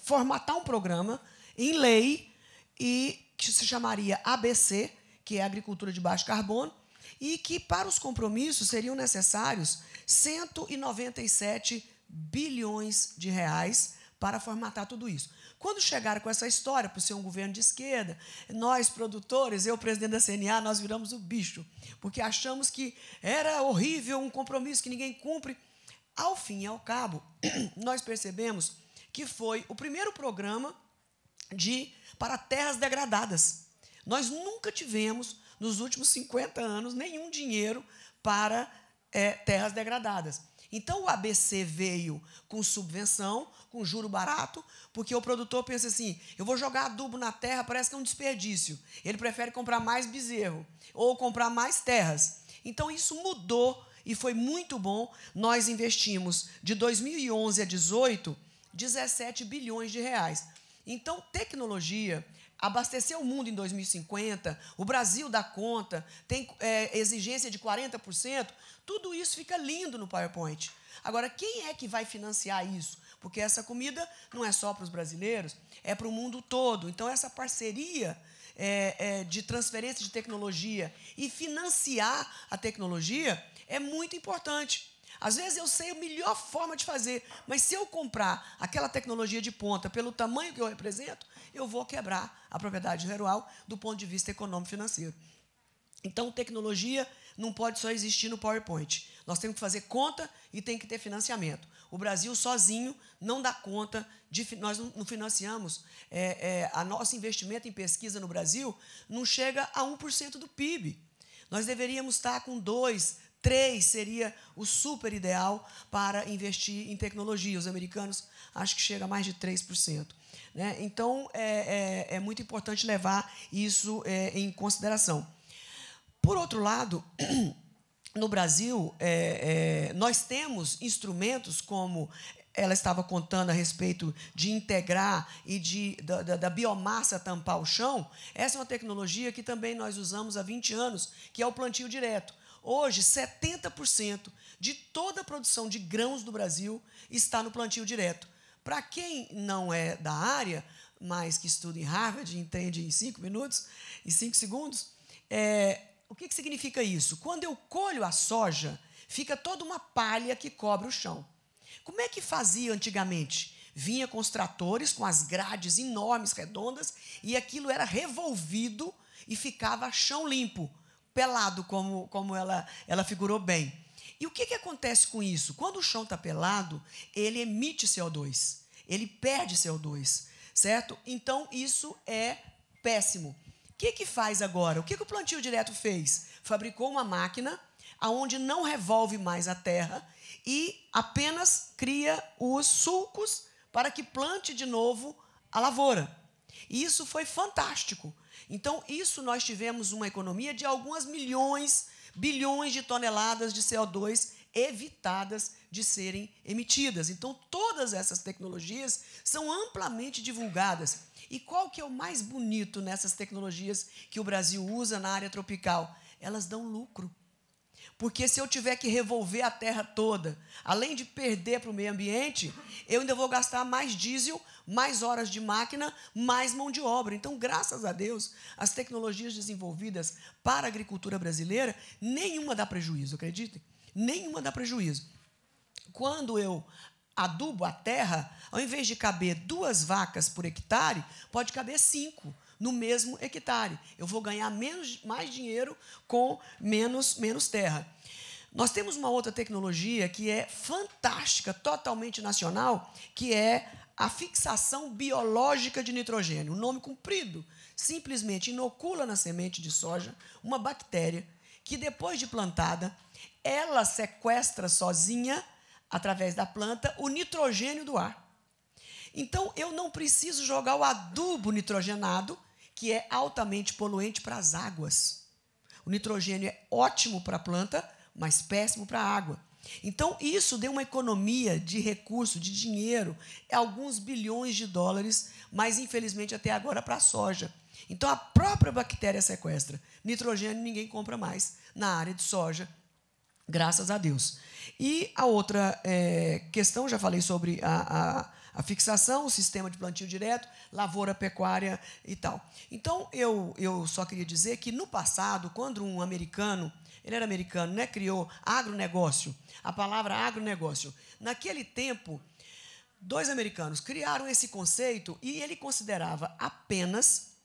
formatar um programa em lei e que se chamaria ABC, que é Agricultura de Baixo Carbono, e que, para os compromissos, seriam necessários 197 bilhões de reais para formatar tudo isso. Quando chegaram com essa história, por ser um governo de esquerda, nós, produtores, eu, presidente da CNA, nós viramos o bicho, porque achamos que era horrível, um compromisso que ninguém cumpre. Ao fim e ao cabo, nós percebemos que foi o primeiro programa para terras degradadas. Nós nunca tivemos, nos últimos 50 anos, nenhum dinheiro para terras degradadas. Então, o ABC veio com subvenção, com juro barato, porque o produtor pensa assim, eu vou jogar adubo na terra, parece que é um desperdício. Ele prefere comprar mais bezerro ou comprar mais terras. Então, isso mudou e foi muito bom. Nós investimos, de 2011 a 2018, 17 bilhões de reais. Então, tecnologia, abastecer o mundo em 2050, o Brasil dá conta, tem exigência de 40%, tudo isso fica lindo no PowerPoint. Agora, quem é que vai financiar isso? Porque essa comida não é só para os brasileiros, é para o mundo todo. Então, essa parceria de transferência de tecnologia e financiar a tecnologia é muito importante. Às vezes eu sei a melhor forma de fazer, mas se eu comprar aquela tecnologia de ponta pelo tamanho que eu represento, eu vou quebrar a propriedade rural do ponto de vista econômico-financeiro. Então, tecnologia não pode só existir no PowerPoint. Nós temos que fazer conta e tem que ter financiamento. O Brasil sozinho não dá conta, nós não financiamos, a nosso investimento em pesquisa no Brasil não chega a 1% do PIB. Nós deveríamos estar com 2%, 3% seria o super ideal para investir em tecnologia. Os americanos acho que chega a mais de 3%. Né? Então, é muito importante levar isso em consideração. Por outro lado, no Brasil, nós temos instrumentos como ela estava contando a respeito de integrar e da biomassa tampar o chão. Essa é uma tecnologia que também nós usamos há 20 anos, que é o plantio direto. Hoje, 70% de toda a produção de grãos do Brasil está no plantio direto. Para quem não é da área, mas que estuda em Harvard, entende em 5 minutos, em 5 segundos, o que significa isso? Quando eu colho a soja, fica toda uma palha que cobre o chão. Como é que fazia antigamente? Vinha com os tratores, com as grades enormes, redondas, e aquilo era revolvido e ficava chão limpo, pelado, como ela figurou bem. E o que acontece com isso? Quando o chão está pelado, ele emite CO2, ele perde CO2, certo? Então, isso é péssimo. O que faz agora? O que o plantio direto fez? Fabricou uma máquina onde não revolve mais a terra e apenas cria os sulcos para que plante de novo a lavoura. E isso foi fantástico. Então, isso nós tivemos uma economia de algumas bilhões de toneladas de CO2 evitadas de serem emitidas. Então, todas essas tecnologias são amplamente divulgadas. E qual que é o mais bonito nessas tecnologias que o Brasil usa na área tropical? Elas dão lucro. Porque se eu tiver que revolver a terra toda, além de perder para o meio ambiente, eu ainda vou gastar mais diesel, mais horas de máquina, mais mão de obra. Então, graças a Deus, as tecnologias desenvolvidas para a agricultura brasileira, nenhuma dá prejuízo, acreditem? Nenhuma dá prejuízo. Quando eu adubo, a terra, ao invés de caber 2 vacas por hectare, pode caber 5 no mesmo hectare. Eu vou ganhar mais dinheiro com menos terra. Nós temos uma outra tecnologia que é fantástica, totalmente nacional, que é a fixação biológica de nitrogênio. Um nome comprido. Simplesmente inocula na semente de soja uma bactéria que, depois de plantada, ela sequestra sozinha, através da planta, o nitrogênio do ar. Então, eu não preciso jogar o adubo nitrogenado, que é altamente poluente para as águas. O nitrogênio é ótimo para a planta, mas péssimo para a água. Então, isso deu uma economia de recurso, de dinheiro, alguns bilhões de dólares, mas, infelizmente, até agora para a soja. Então, a própria bactéria sequestra nitrogênio, ninguém compra mais na área de soja, graças a Deus. E a outra questão, já falei sobre a fixação, o sistema de plantio direto, lavoura, pecuária e tal. Então, eu só queria dizer que, no passado, quando um americano, ele era americano, né, criou agronegócio, a palavra agronegócio, naquele tempo, 2 americanos criaram esse conceito e ele considerava apenas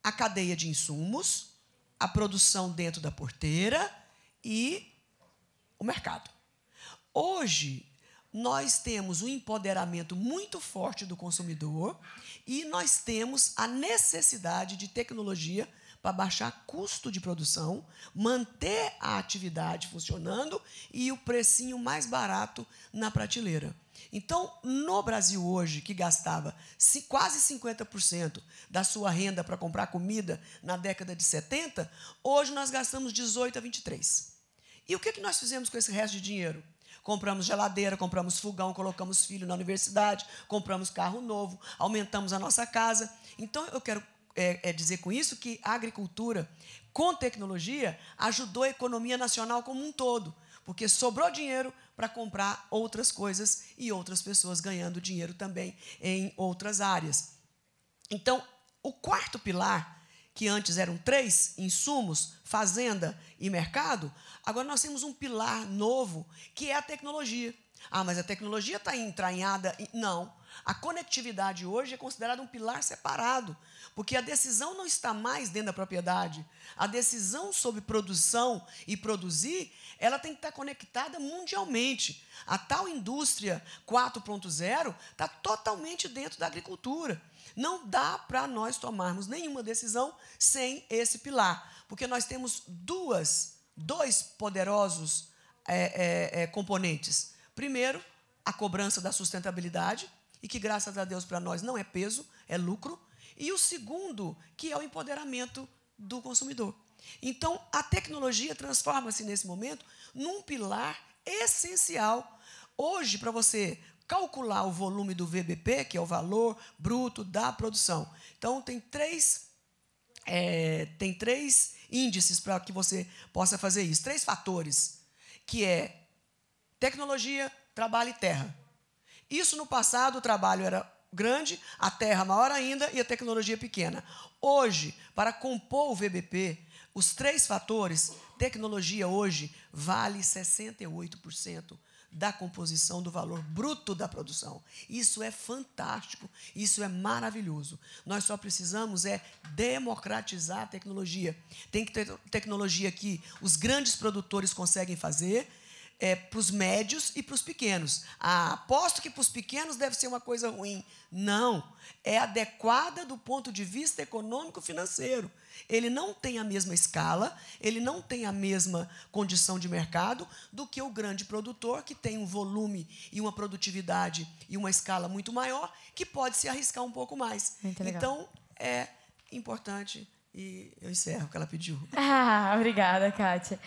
a cadeia de insumos, a produção dentro da porteira e o mercado. Hoje, nós temos um empoderamento muito forte do consumidor e nós temos a necessidade de tecnologia para baixar custo de produção, manter a atividade funcionando e o precinho mais barato na prateleira. Então, no Brasil hoje, que gastava quase 50% da sua renda para comprar comida na década de 70, hoje nós gastamos 18% a 23%. E o que nós fizemos com esse resto de dinheiro? Compramos geladeira, compramos fogão, colocamos filho na universidade, compramos carro novo, aumentamos a nossa casa. Então, eu quero dizer com isso que a agricultura, com tecnologia, ajudou a economia nacional como um todo, porque sobrou dinheiro para comprar outras coisas e outras pessoas ganhando dinheiro também em outras áreas. Então, o quarto pilar, que antes eram 3, insumos, fazenda e mercado, agora nós temos um pilar novo, que é a tecnologia. Ah, mas a tecnologia está entranhada? Não. A conectividade hoje é considerada um pilar separado, porque a decisão não está mais dentro da propriedade. A decisão sobre produção e produzir, ela tem que estar conectada mundialmente. A tal indústria 4.0 está totalmente dentro da agricultura. Não dá para nós tomarmos nenhuma decisão sem esse pilar, porque nós temos dois poderosos componentes. Primeiro, a cobrança da sustentabilidade, e que, graças a Deus, para nós não é peso, é lucro. E o segundo, que é o empoderamento do consumidor. Então, a tecnologia transforma-se, nesse momento, num pilar essencial. Hoje, para você calcular o volume do VBP, que é o valor bruto da produção. Então, tem três índices para que você possa fazer isso. 3 fatores, que é tecnologia, trabalho e terra. Isso, no passado, o trabalho era grande, a terra maior ainda e a tecnologia pequena. Hoje, para compor o VBP, os 3 fatores, tecnologia hoje vale 68% da composição do valor bruto da produção. Isso é fantástico, isso é maravilhoso. Nós só precisamos democratizar a tecnologia. Tem que ter tecnologia que os grandes produtores conseguem fazer, para os médios e para os pequenos. Aposto que para os pequenos deve ser uma coisa ruim. Não, é adequada do ponto de vista econômico-financeiro. Ele não tem a mesma escala, ele não tem a mesma condição de mercado do que o grande produtor, que tem um volume e uma produtividade e uma escala muito maior, que pode se arriscar um pouco mais. Então, é importante, e eu encerro o que ela pediu. Obrigada, Kátia.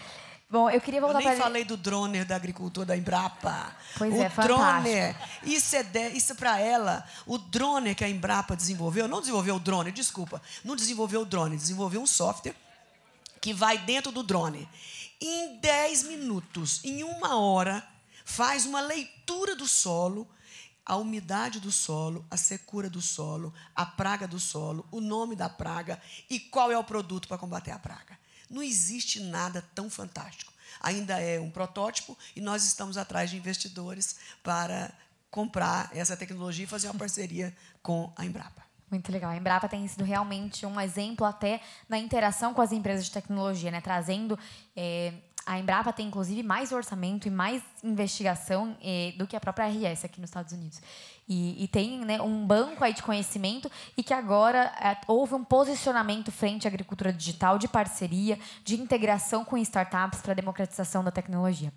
Bom, eu queria voltar para... Eu nem falei do droner da agricultura da Embrapa. Pois é, fantástico. Droner, isso para ela, o droner que a Embrapa desenvolveu, não desenvolveu o drone, desculpa, não desenvolveu o drone, desenvolveu um software que vai dentro do drone. Em 10 minutos, em 1 hora, faz uma leitura do solo, a umidade do solo, a secura do solo, a praga do solo, o nome da praga e qual é o produto para combater a praga. Não existe nada tão fantástico. ainda é um protótipo e nós estamos atrás de investidores para comprar essa tecnologia e fazer uma parceria com a Embrapa. Muito legal. A Embrapa tem sido realmente um exemplo até na interação com as empresas de tecnologia, né? Trazendo... a Embrapa tem, inclusive, mais orçamento e mais investigação do que a própria RS aqui nos Estados Unidos. E tem, né, um banco aí de conhecimento e que agora houve um posicionamento frente à agricultura digital de parceria, de integração com startups para a democratização da tecnologia.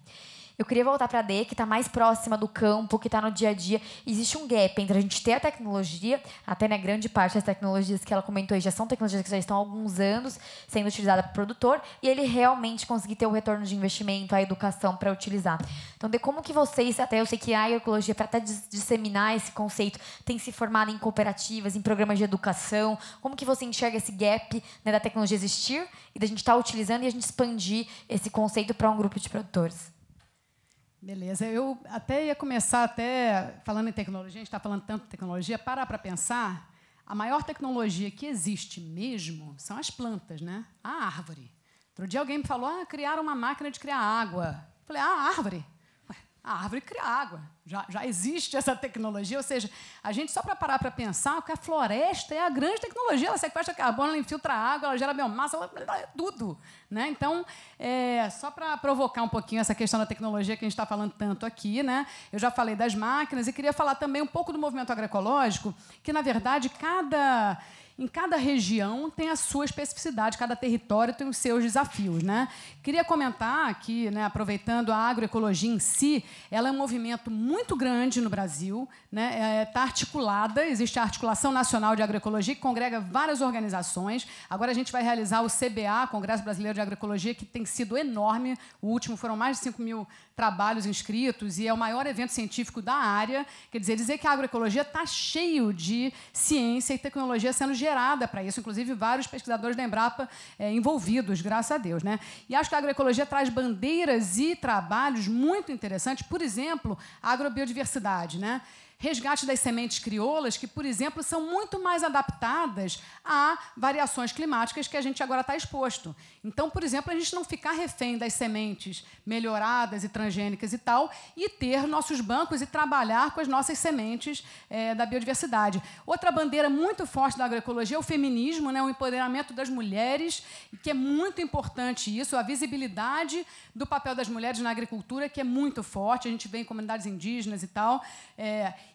Eu queria voltar para a Dê, que está mais próxima do campo, que está no dia a dia. Existe um gap entre a gente ter a tecnologia, até na grande parte das tecnologias que ela comentou aí já são tecnologias que já estão há alguns anos sendo utilizadas para o produtor, e ele realmente conseguir ter o retorno de investimento, a educação para utilizar. Então, Dê, como que vocês, até eu sei que a agroecologia, para até disseminar esse conceito, tem se formado em cooperativas, em programas de educação, como que você enxerga esse gap, né, da tecnologia existir e da gente estar utilizando e a gente expandir esse conceito para um grupo de produtores? Beleza. Eu até ia começar, falando em tecnologia, a gente está falando tanto de tecnologia, parar para pensar, a maior tecnologia que existe mesmo são as plantas, né? A árvore. Outro dia alguém me falou, criaram uma máquina de criar água. Eu falei, a árvore? Ué, a árvore cria água. Já existe essa tecnologia, ou seja, a gente só para parar para pensar que a floresta é a grande tecnologia, ela sequestra carbono, ela infiltra água, ela gera biomassa, ela é tudo. Né? Então, só para provocar um pouquinho essa questão da tecnologia que a gente está falando tanto aqui, né? Eu já falei das máquinas e queria falar também um pouco do movimento agroecológico, que, na verdade, em cada região tem a sua especificidade, cada território tem os seus desafios. Né? Queria comentar aqui, né, aproveitando a agroecologia em si, ela é um movimento muito grande no Brasil, né? Está articulada, existe a Articulação Nacional de Agroecologia, que congrega várias organizações. Agora a gente vai realizar o CBA, Congresso Brasileiro de Agroecologia, que tem sido enorme. O último foram mais de 5.000 trabalhos inscritos e é o maior evento científico da área. Quer dizer que a agroecologia está cheio de ciência e tecnologia sendo gerada para isso, inclusive vários pesquisadores da Embrapa envolvidos, graças a Deus. Né? E acho que a agroecologia traz bandeiras e trabalhos muito interessantes, por exemplo, a agrobiodiversidade, né? Resgate das sementes crioulas, que, por exemplo, são muito mais adaptadas a variações climáticas que a gente agora está exposto. Então, por exemplo, a gente não ficar refém das sementes melhoradas e transgênicas e tal, e ter nossos bancos e trabalhar com as nossas sementes da biodiversidade. Outra bandeira muito forte da agroecologia é o feminismo, né, o empoderamento das mulheres, que é muito importante isso, a visibilidade do papel das mulheres na agricultura, que é muito forte, a gente vê em comunidades indígenas e tal.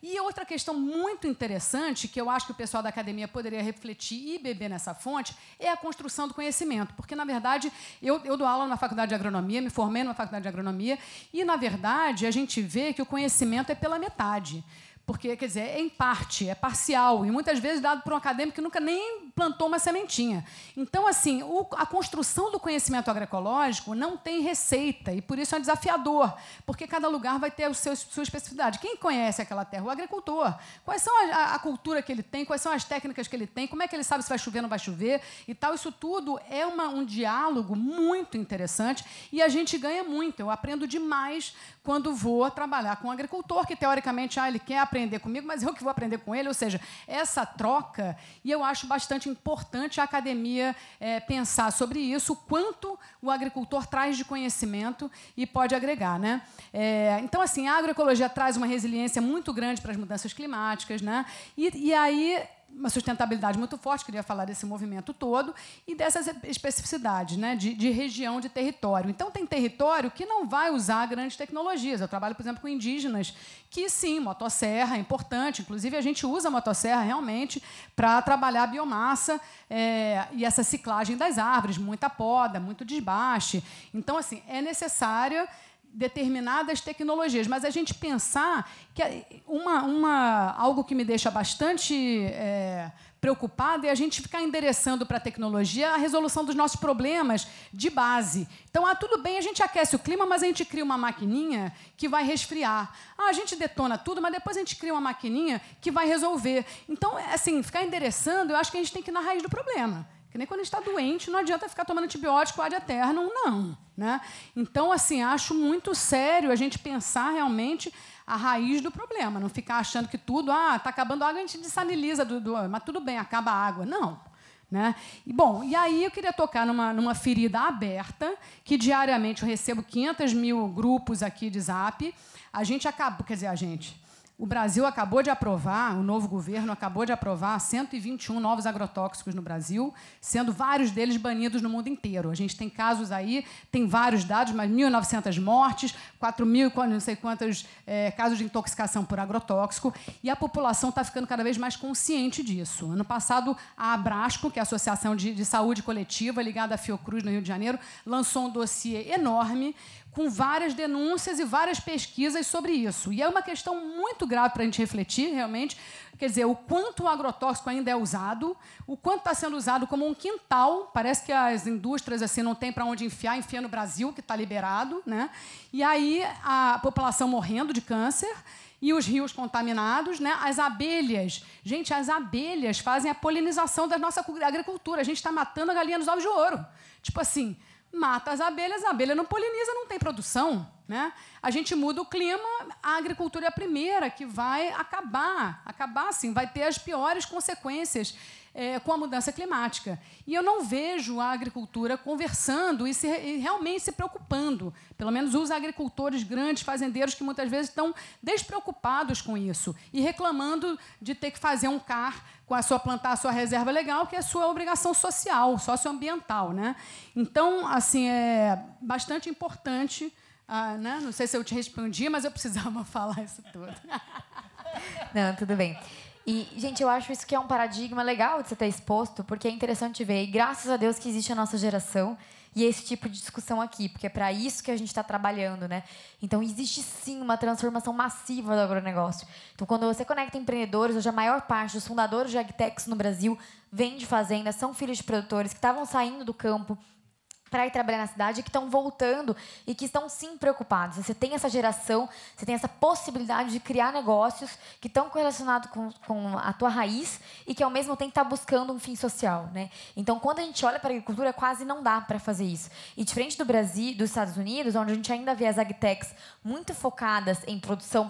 E outra questão muito interessante, que eu acho que o pessoal da academia poderia refletir e beber nessa fonte, é a construção do conhecimento. Porque, na verdade, eu dou aula na faculdade de agronomia, me formei na faculdade de agronomia, e, na verdade, a gente vê que o conhecimento é pela metade. Porque, quer dizer, é em parte, é parcial, e muitas vezes dado por um acadêmico que nunca nem plantou uma sementinha. Então, assim, a construção do conhecimento agroecológico não tem receita, e por isso é desafiador, porque cada lugar vai ter sua especificidade. Quem conhece aquela terra? O agricultor. Quais são a cultura que ele tem, quais são as técnicas que ele tem, como é que ele sabe se vai chover ou não vai chover, e tal. Isso tudo é um diálogo muito interessante, e a gente ganha muito. Eu aprendo demais quando vou trabalhar com um agricultor, que, teoricamente, ele quer aprender comigo, mas eu que vou aprender com ele. Ou seja, essa troca, e eu acho bastante importante a academia pensar sobre isso, o quanto o agricultor traz de conhecimento e pode agregar. Né? Então, assim, a agroecologia traz uma resiliência muito grande para as mudanças climáticas, né? E aí uma sustentabilidade muito forte, queria falar desse movimento todo, e dessas especificidades, né, de região, de território. Então, tem território que não vai usar grandes tecnologias. Eu trabalho, por exemplo, com indígenas, que, sim, motosserra é importante. Inclusive, a gente usa a motosserra realmente para trabalhar a biomassa e essa ciclagem das árvores, muita poda, muito desbaste. Então, assim, é necessária determinadas tecnologias, mas a gente pensar que algo que me deixa bastante preocupada é a gente ficar endereçando para a tecnologia a resolução dos nossos problemas de base. Então, tudo bem, a gente aquece o clima, mas a gente cria uma maquininha que vai resfriar. A gente detona tudo, mas depois a gente cria uma maquininha que vai resolver. Então, assim, ficar endereçando, eu acho que a gente tem que ir na raiz do problema. Que nem quando a gente está doente, não adianta ficar tomando antibiótico ad eternum, não. Né? Então, assim, acho muito sério a gente pensar realmente a raiz do problema, não ficar achando que tudo, está acabando a água, a gente dessaliniza, mas tudo bem, acaba a água. Não. Né? E aí eu queria tocar numa ferida aberta, que diariamente eu recebo 500 mil grupos aqui de Zap. O Brasil acabou de aprovar, o novo governo acabou de aprovar 121 novos agrotóxicos no Brasil, sendo vários deles banidos no mundo inteiro. A gente tem casos aí, tem vários dados, mas 1.900 mortes, 4.000 não sei quantos casos de intoxicação por agrotóxico, e a população está ficando cada vez mais consciente disso. Ano passado, a Abrasco, que é a Associação de Saúde Coletiva, ligada à Fiocruz, no Rio de Janeiro, lançou um dossiê enorme, com várias denúncias e várias pesquisas sobre isso. E é uma questão muito grave para a gente refletir, realmente. Quer dizer, o quanto o agrotóxico ainda é usado, o quanto está sendo usado como um quintal. Parece que as indústrias assim não têm para onde enfiar, enfia no Brasil, que está liberado. Né? E aí a população morrendo de câncer e os rios contaminados. Né? As abelhas. Gente, as abelhas fazem a polinização da nossa agricultura. A gente está matando a galinha dos ovos de ouro. Tipo assim, mata as abelhas, a abelha não poliniza, não tem produção. Né? A gente muda o clima, a agricultura é a primeira que vai acabar assim, vai ter as piores consequências com a mudança climática. E eu não vejo a agricultura conversando e realmente se preocupando. Pelo menos os agricultores grandes, fazendeiros, que muitas vezes estão despreocupados com isso e reclamando de ter que fazer um CAR plantar a sua reserva legal, que é a sua obrigação social, socioambiental. Né? Então, assim, é bastante importante. Né? Não sei se eu te respondi, mas eu precisava falar isso tudo. Não, tudo bem. E, gente, eu acho isso que é um paradigma legal de você ter exposto, porque é interessante ver. E graças a Deus que existe a nossa geração e esse tipo de discussão aqui, porque é para isso que a gente está trabalhando, né? Então, existe, sim, uma transformação massiva do agronegócio. Então, quando você conecta empreendedores, hoje a maior parte dos fundadores de agtechs no Brasil vem de fazendas, são filhos de produtores que estavam saindo do campo para ir trabalhar na cidade, que estão voltando e que estão, sim, preocupados. Você tem essa geração, você tem essa possibilidade de criar negócios que estão correlacionados com a tua raiz e que, ao mesmo tempo, está buscando um fim social. Né? Então, quando a gente olha para a agricultura, quase não dá para fazer isso. E, diferente do Brasil, dos Estados Unidos, onde a gente ainda vê as agtechs muito focadas em produção,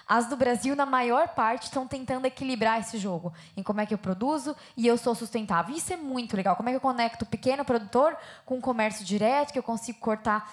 as do Brasil, na maior parte, estão tentando equilibrar esse jogo. Em como é que eu produzo e eu sou sustentável. Isso é muito legal. Como é que eu conecto o pequeno produtor com o comércio direto, que eu consigo cortar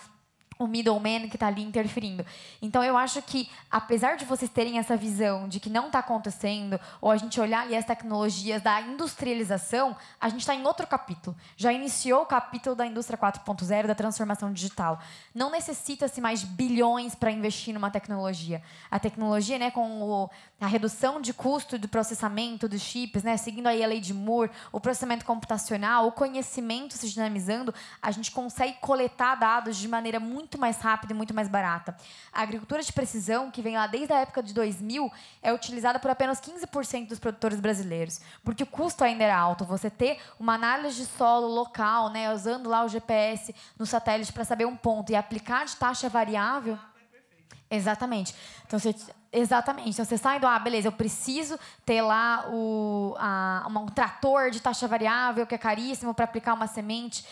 o middleman que está ali interferindo. Então, eu acho que, apesar de vocês terem essa visão de que não está acontecendo, ou a gente olhar ali as tecnologias da industrialização, a gente está em outro capítulo. Já iniciou o capítulo da indústria 4.0, da transformação digital. Não necessita-se mais bilhões para investir numa tecnologia. A tecnologia, né, com a redução de custo do processamento dos chips, né, seguindo aí a lei de Moore, o processamento computacional, o conhecimento se dinamizando, a gente consegue coletar dados de maneira muito mais rápida e muito mais barata. A agricultura de precisão, que vem lá desde a época de 2000, é utilizada por apenas 15% dos produtores brasileiros, porque o custo ainda era alto. Você ter uma análise de solo local, né, usando lá o GPS no satélite para saber um ponto e aplicar de taxa variável. Exatamente. Então, exatamente. Então, você sai do, beleza, eu preciso ter lá um trator de taxa variável, que é caríssimo, para aplicar uma semente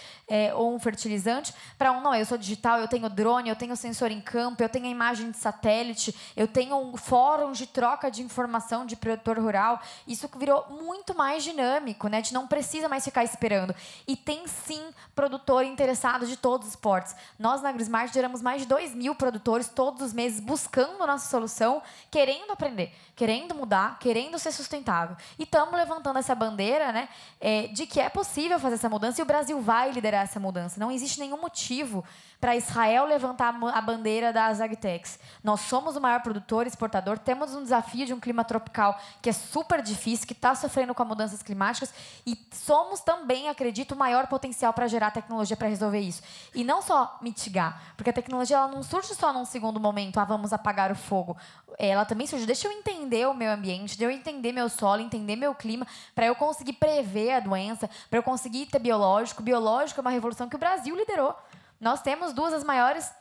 ou um fertilizante, para não, eu sou digital, eu tenho drone, eu tenho sensor em campo, eu tenho a imagem de satélite, eu tenho um fórum de troca de informação de produtor rural. Isso virou muito mais dinâmico, né? A gente não precisa mais ficar esperando. E tem, sim, produtor interessado de todos os portes. Nós, na AgriSmart, geramos mais de 2.000 produtores todos os meses buscando a nossa solução, querendo aprender, querendo mudar, querendo ser sustentável. E estamos levantando essa bandeira, né, de que é possível fazer essa mudança e o Brasil vai liderar essa mudança. Não existe nenhum motivo para Israel levantar a bandeira das agtechs. Nós somos o maior produtor e exportador, temos um desafio de um clima tropical que é super difícil, que está sofrendo com as mudanças climáticas, e somos também, acredito, o maior potencial para gerar tecnologia para resolver isso. E não só mitigar, porque a tecnologia ela não surge só num segundo momento, vamos apagar o fogo. Ela também surge, deixa eu entender o meu ambiente, deixa eu entender meu solo, entender meu clima, para eu conseguir prever a doença, para eu conseguir ter biológico. Biológico é uma revolução que o Brasil liderou. Nós temos duas das maiores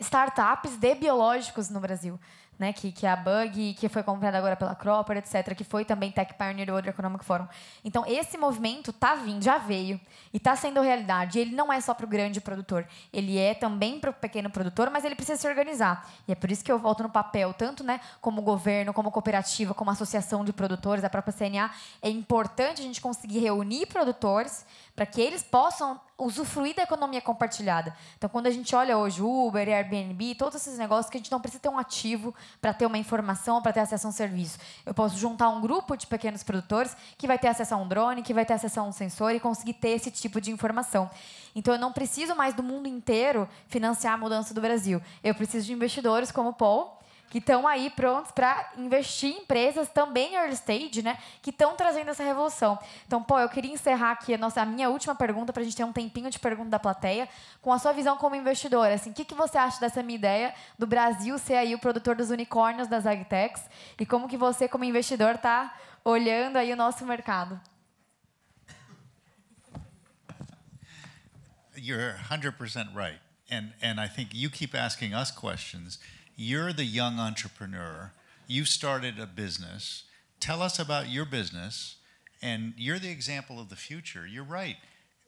startups de biológicos no Brasil. né, que é a Bug, que foi comprada agora pela Cropper, etc., que foi também Tech Pioneer World Economic Forum. Então, esse movimento tá vindo, já veio, e está sendo realidade. E ele não é só para o grande produtor, ele é também para o pequeno produtor, mas ele precisa se organizar. E é por isso que eu volto no papel, tanto, né, como governo, como cooperativa, como associação de produtores, a própria CNA, é importante a gente conseguir reunir produtores para que eles possam usufruir da economia compartilhada. Então, quando a gente olha hoje Uber, Airbnb, todos esses negócios que a gente não precisa ter um ativo para ter uma informação, para ter acesso a um serviço. Eu posso juntar um grupo de pequenos produtores que vai ter acesso a um drone, que vai ter acesso a um sensor e conseguir ter esse tipo de informação. Então, eu não preciso mais do mundo inteiro financiar a mudança do Brasil. Eu preciso de investidores como o Paul, que estão aí prontos para investir em empresas também early stage, né, que estão trazendo essa revolução. Então, eu queria encerrar aqui a minha última pergunta, para a gente ter um tempinho de pergunta da plateia, com a sua visão como investidor. Assim, o que você acha dessa minha ideia do Brasil ser aí o produtor dos unicórnios das agtechs e como que você, como investidor, está olhando aí o nosso mercado? You're 100% right. And I think you keep asking us questions. You're the young entrepreneur. You started a business. Tell us about your business. And you're the example of the future. You're right.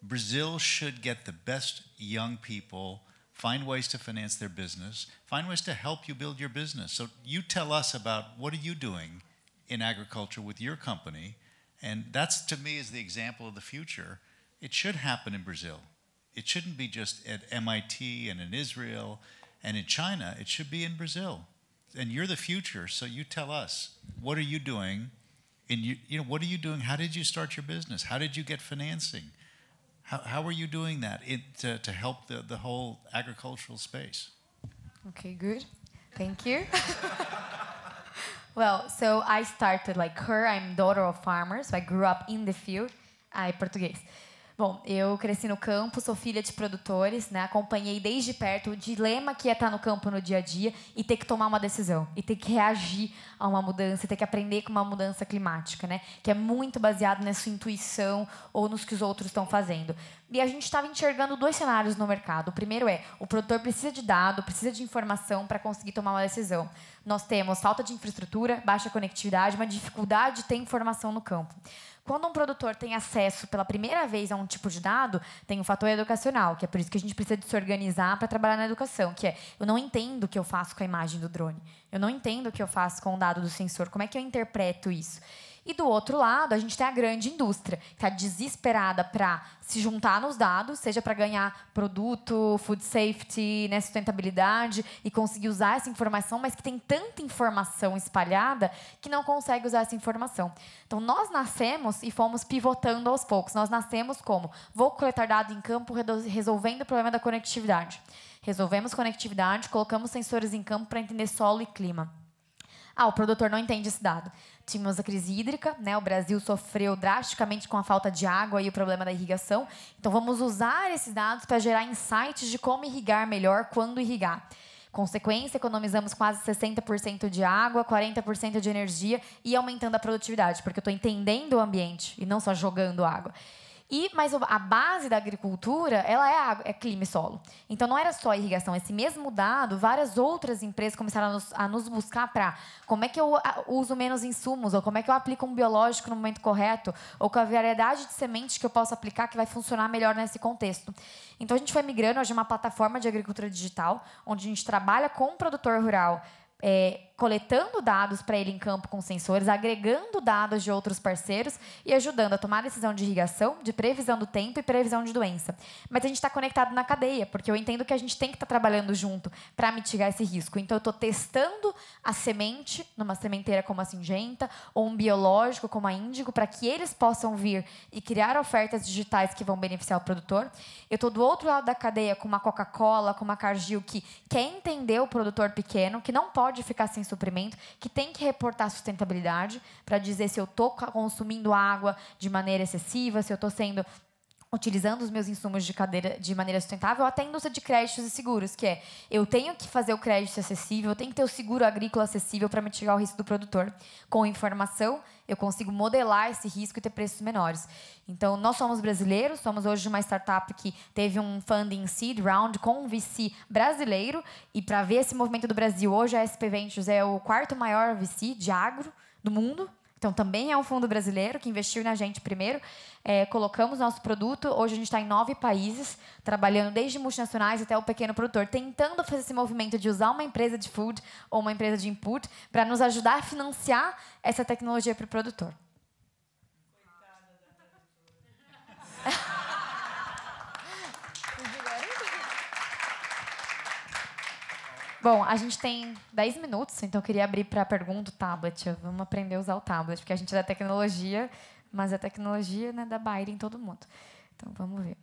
Brazil should get the best young people, find ways to finance their business, find ways to help you build your business. So you tell us about what are you doing in agriculture with your company. And that's, to me, is the example of the future. It should happen in Brazil. It shouldn't be just at MIT and in Israel and in China. It should be in Brazil. And you're the future, so you tell us, what are you doing? And what are you doing? How did you start your business? How did you get financing? How are you doing that to help the whole agricultural space? Okay, good. Thank you. Well, so I started like her. I'm daughter of farmers, so I grew up in the field. Português. Bom, eu cresci no campo, sou filha de produtores, né? Acompanhei desde perto o dilema que é estar no campo no dia a dia e ter que tomar uma decisão, e ter que reagir a uma mudança, e ter que aprender com uma mudança climática, né? Que é muito baseado nessa intuição ou nos que os outros estão fazendo. E a gente estava enxergando dois cenários no mercado. O primeiro é, o produtor precisa de dado, precisa de informação para conseguir tomar uma decisão. Nós temos falta de infraestrutura, baixa conectividade, uma dificuldade de ter informação no campo. Quando um produtor tem acesso pela primeira vez a um tipo de dado, tem um fator educacional, que é por isso que a gente precisa de se organizar para trabalhar na educação, que é, eu não entendo o que eu faço com a imagem do drone, eu não entendo o que eu faço com o dado do sensor, como é que eu interpreto isso? E do outro lado, a gente tem a grande indústria, que está desesperada para se juntar nos dados, seja para ganhar produto, food safety, né, sustentabilidade, e conseguir usar essa informação, mas que tem tanta informação espalhada que não consegue usar essa informação. Então, nós nascemos e fomos pivotando aos poucos. Nós nascemos como? Vou coletar dado em campo, resolvendo o problema da conectividade. Resolvemos conectividade, colocamos sensores em campo para entender solo e clima. O produtor não entende esse dado. Tínhamos a crise hídrica, né? O Brasil sofreu drasticamente com a falta de água e o problema da irrigação. Então, vamos usar esses dados para gerar insights de como irrigar melhor, quando irrigar. Consequência, economizamos quase 60% de água, 40% de energia e aumentando a produtividade, porque eu estou entendendo o ambiente e não só jogando água. Mas a base da agricultura, ela é água, é clima e solo. Então, não era só a irrigação. Esse mesmo dado, várias outras empresas começaram a nos buscar para como é que eu uso menos insumos, ou como é que eu aplico um biológico no momento correto, ou com a variedade de sementes que eu posso aplicar que vai funcionar melhor nesse contexto. Então, a gente foi migrando hoje uma plataforma de agricultura digital, onde a gente trabalha com o produtor rural, coletando dados para ele em campo com sensores, agregando dados de outros parceiros e ajudando a tomar decisão de irrigação, de previsão do tempo e previsão de doença. Mas a gente está conectado na cadeia, porque eu entendo que a gente tem que estar trabalhando junto para mitigar esse risco. Então, eu estou testando a semente numa sementeira como a Syngenta ou um biológico como a Índigo para que eles possam vir e criar ofertas digitais que vão beneficiar o produtor. Eu estou do outro lado da cadeia com uma Coca-Cola, com uma Cargill, que quer entender o produtor pequeno, que não pode ficar sem suprimento, que tem que reportar sustentabilidade para dizer se eu estou consumindo água de maneira excessiva, se eu estou sendo utilizando os meus insumos de maneira sustentável, ou até a indústria de créditos e seguros, que é, eu tenho que fazer o crédito acessível, eu tenho que ter o seguro agrícola acessível para mitigar o risco do produtor. Com informação, eu consigo modelar esse risco e ter preços menores. Então, nós somos brasileiros, somos hoje uma startup que teve um funding seed round com um VC brasileiro, e para ver esse movimento do Brasil, hoje a SP Ventures é o 4º maior VC de agro do mundo. Então, também é um fundo brasileiro que investiu na gente primeiro. Colocamos nosso produto. Hoje, a gente está em 9 países, trabalhando desde multinacionais até o pequeno produtor, tentando fazer esse movimento de usar uma empresa de food ou uma empresa de input para nos ajudar a financiar essa tecnologia para o produtor. Bom, a gente tem 10 minutos, então eu queria abrir para a pergunta do tablet. Vamos aprender a usar o tablet, porque a gente é da tecnologia, mas a tecnologia, né, dá baile em todo mundo. Então, vamos ver.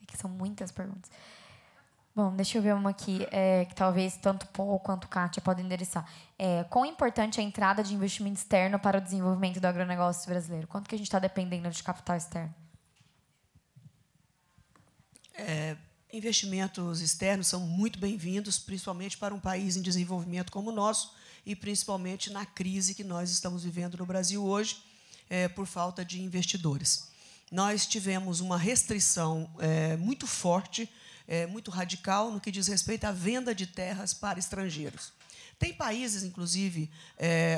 É que são muitas perguntas. Bom, deixa eu ver uma aqui, que talvez tanto Paul quanto Kátia podem endereçar. Quão importante é a entrada de investimento externo para o desenvolvimento do agronegócio brasileiro? Quanto que a gente está dependendo de capital externo? Investimentos externos são muito bem-vindos, principalmente para um país em desenvolvimento como o nosso, e principalmente na crise que nós estamos vivendo no Brasil hoje, por falta de investidores. Nós tivemos uma restrição muito forte, muito radical no que diz respeito à venda de terras para estrangeiros. Tem países, inclusive,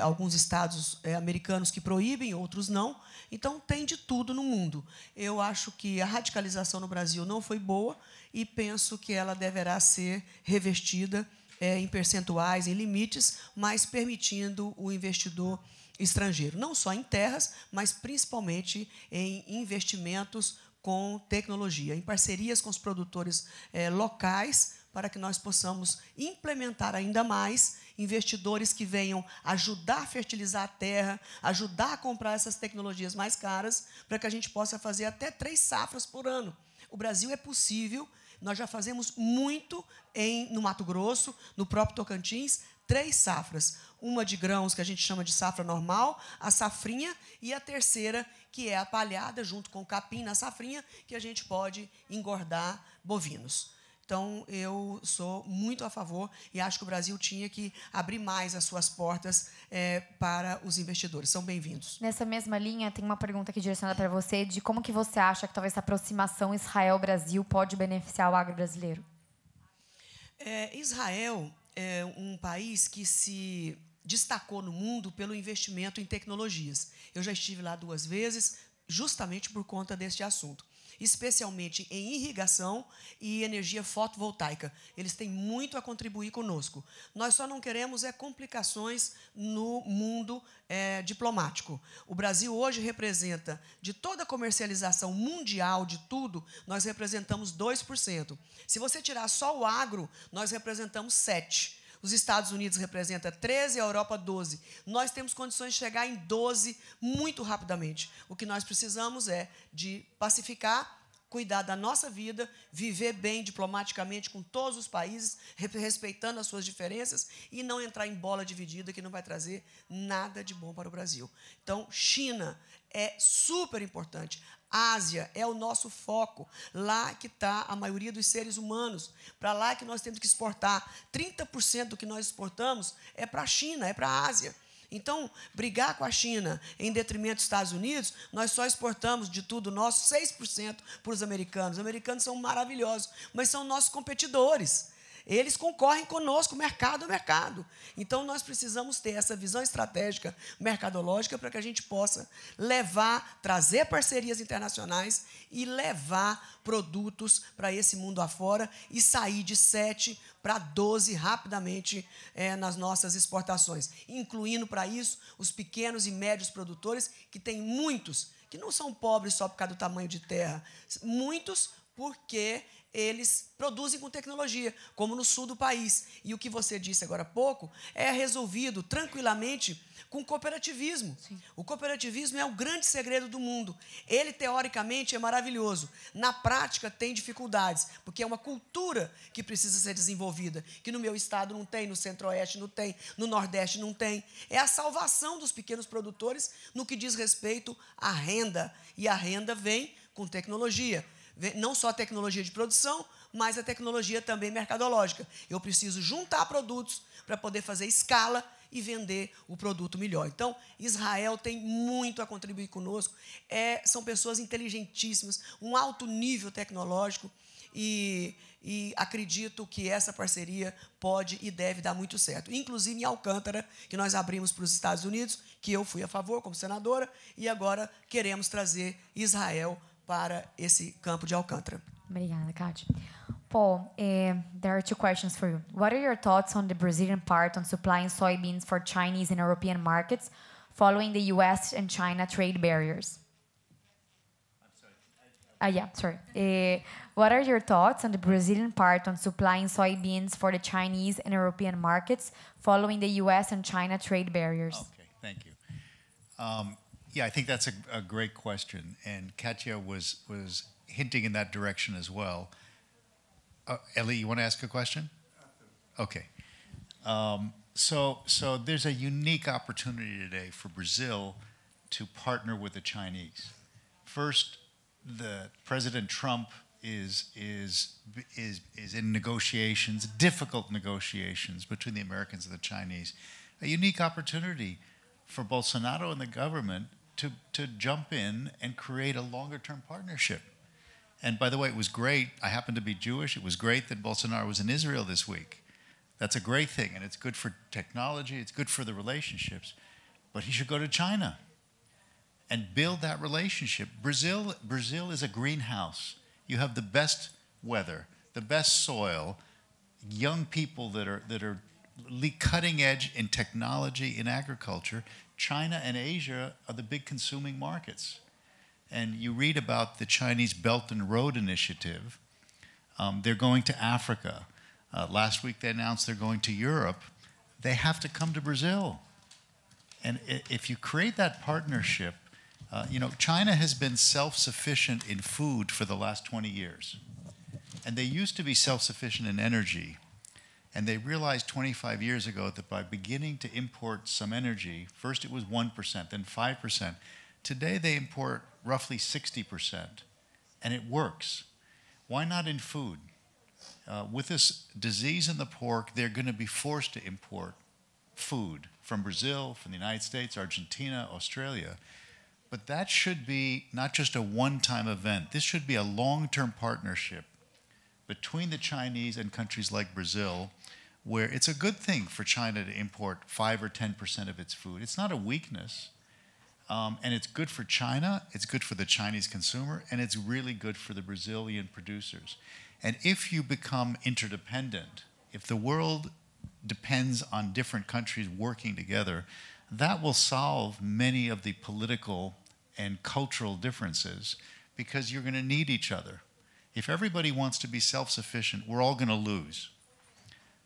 alguns estados americanos que proíbem, outros não. Então, tem de tudo no mundo. Eu acho que a radicalização no Brasil não foi boa e penso que ela deverá ser revestida em percentuais, em limites, mas permitindo o investidor estrangeiro, não só em terras, mas principalmente em investimentos com tecnologia, em parcerias com os produtores locais, para que nós possamos implementar ainda mais investidores que venham ajudar a fertilizar a terra, ajudar a comprar essas tecnologias mais caras, para que a gente possa fazer até 3 safras por ano. O Brasil é possível, nós já fazemos muito no Mato Grosso, no próprio Tocantins, 3 safras. Uma de grãos, que a gente chama de safra normal, a safrinha, e a terceira, que é a palhada, junto com o capim na safrinha, que a gente pode engordar bovinos. Então, eu sou muito a favor e acho que o Brasil tinha que abrir mais as suas portas para os investidores. São bem-vindos. Nessa mesma linha, tem uma pergunta aqui direcionada para você, de como que você acha que talvez essa aproximação Israel-Brasil pode beneficiar o agro brasileiro? Israel é um país que se destacou no mundo pelo investimento em tecnologias. Eu já estive lá 2 vezes, justamente por conta deste assunto, especialmente em irrigação e energia fotovoltaica. Eles têm muito a contribuir conosco. Nós só não queremos complicações no mundo diplomático. O Brasil hoje representa, de toda a comercialização mundial de tudo, nós representamos 2%. Se você tirar só o agro, nós representamos 7%. Os Estados Unidos representam 13%, a Europa 12%. Nós temos condições de chegar em 12% muito rapidamente. O que nós precisamos é de pacificar, cuidar da nossa vida, viver bem diplomaticamente com todos os países, respeitando as suas diferenças e não entrar em bola dividida, que não vai trazer nada de bom para o Brasil. Então, China é super importante. Ásia é o nosso foco, lá que está a maioria dos seres humanos, para lá que nós temos que exportar. 30% do que nós exportamos é para a China, é para a Ásia. Então, brigar com a China em detrimento dos Estados Unidos, nós só exportamos de tudo nosso 6% para os americanos. Os americanos são maravilhosos, mas são nossos competidores. Eles concorrem conosco, mercado a mercado. Então, nós precisamos ter essa visão estratégica mercadológica para que a gente possa trazer parcerias internacionais e levar produtos para esse mundo afora e sair de 7% para 12% rapidamente nas nossas exportações, incluindo para isso os pequenos e médios produtores, que tem muitos, que não são pobres só por causa do tamanho de terra, muitos porque eles produzem com tecnologia, como no sul do país. E o que você disse agora há pouco é resolvido tranquilamente com cooperativismo. Sim. O cooperativismo é o grande segredo do mundo. Ele, teoricamente, é maravilhoso. Na prática, tem dificuldades, porque é uma cultura que precisa ser desenvolvida, que no meu estado não tem, no Centro-Oeste não tem, no Nordeste não tem. É a salvação dos pequenos produtores no que diz respeito à renda. E a renda vem com tecnologia. Não só a tecnologia de produção, mas a tecnologia também mercadológica. Eu preciso juntar produtos para poder fazer escala e vender o produto melhor. Então, Israel tem muito a contribuir conosco. São pessoas inteligentíssimas, um alto nível tecnológico, e acredito que essa parceria pode e deve dar muito certo. Inclusive em Alcântara, que nós abrimos para os Estados Unidos, que eu fui a favor como senadora, e agora queremos trazer Israel para esse campo de Alcântara. Obrigada, Kátia. Paul, there are two questions for you. What are your thoughts on the Brazilian part on supplying soybeans for Chinese and European markets following the U.S. and China trade barriers? I'm sorry. What are your thoughts on the Brazilian part on supplying soybeans for the Chinese and European markets following the U.S. and China trade barriers? Okay, thank you. Yeah, I think that's a great question, and Katya was hinting in that direction as well. Ellie, you want to ask a question? Okay. So there's a unique opportunity today for Brazil to partner with the Chinese. First, President Trump is in negotiations, difficult negotiations between the Americans and the Chinese. A unique opportunity for Bolsonaro and the government to jump in and create a longer-term partnership. And by the way, it was great. I happen to be Jewish. It was great that Bolsonaro was in Israel this week. That's a great thing, and it's good for technology. It's good for the relationships. But he should go to China and build that relationship. Brazil is a greenhouse. You have the best weather, the best soil, young people that are cutting edge in technology, in agriculture. China and Asia are the big consuming markets. And you read about the Chinese Belt and Road Initiative. They're going to Africa. Last week they announced they're going to Europe. They have to come to Brazil. And if you create that partnership, China has been self-sufficient in food for the last 20 years. And they used to be self-sufficient in energy. And they realized 25 years ago that by beginning to import some energy, first it was 1%, then 5%. Today they import roughly 60%, and it works. Why not in food? With this disease in the pork, they're going to be forced to import food from Brazil, from the United States, Argentina, Australia. But that should be not just a one-time event. This should be a long-term partnership between the Chinese and countries like Brazil, where it's a good thing for China to import 5 or 10% of its food. It's not a weakness. And it's good for China, it's good for the Chinese consumer, and it's really good for the Brazilian producers. And if you become interdependent, if the world depends on different countries working together, that will solve many of the political and cultural differences, because you're going to need each other. If everybody wants to be self-sufficient, we're all going to lose.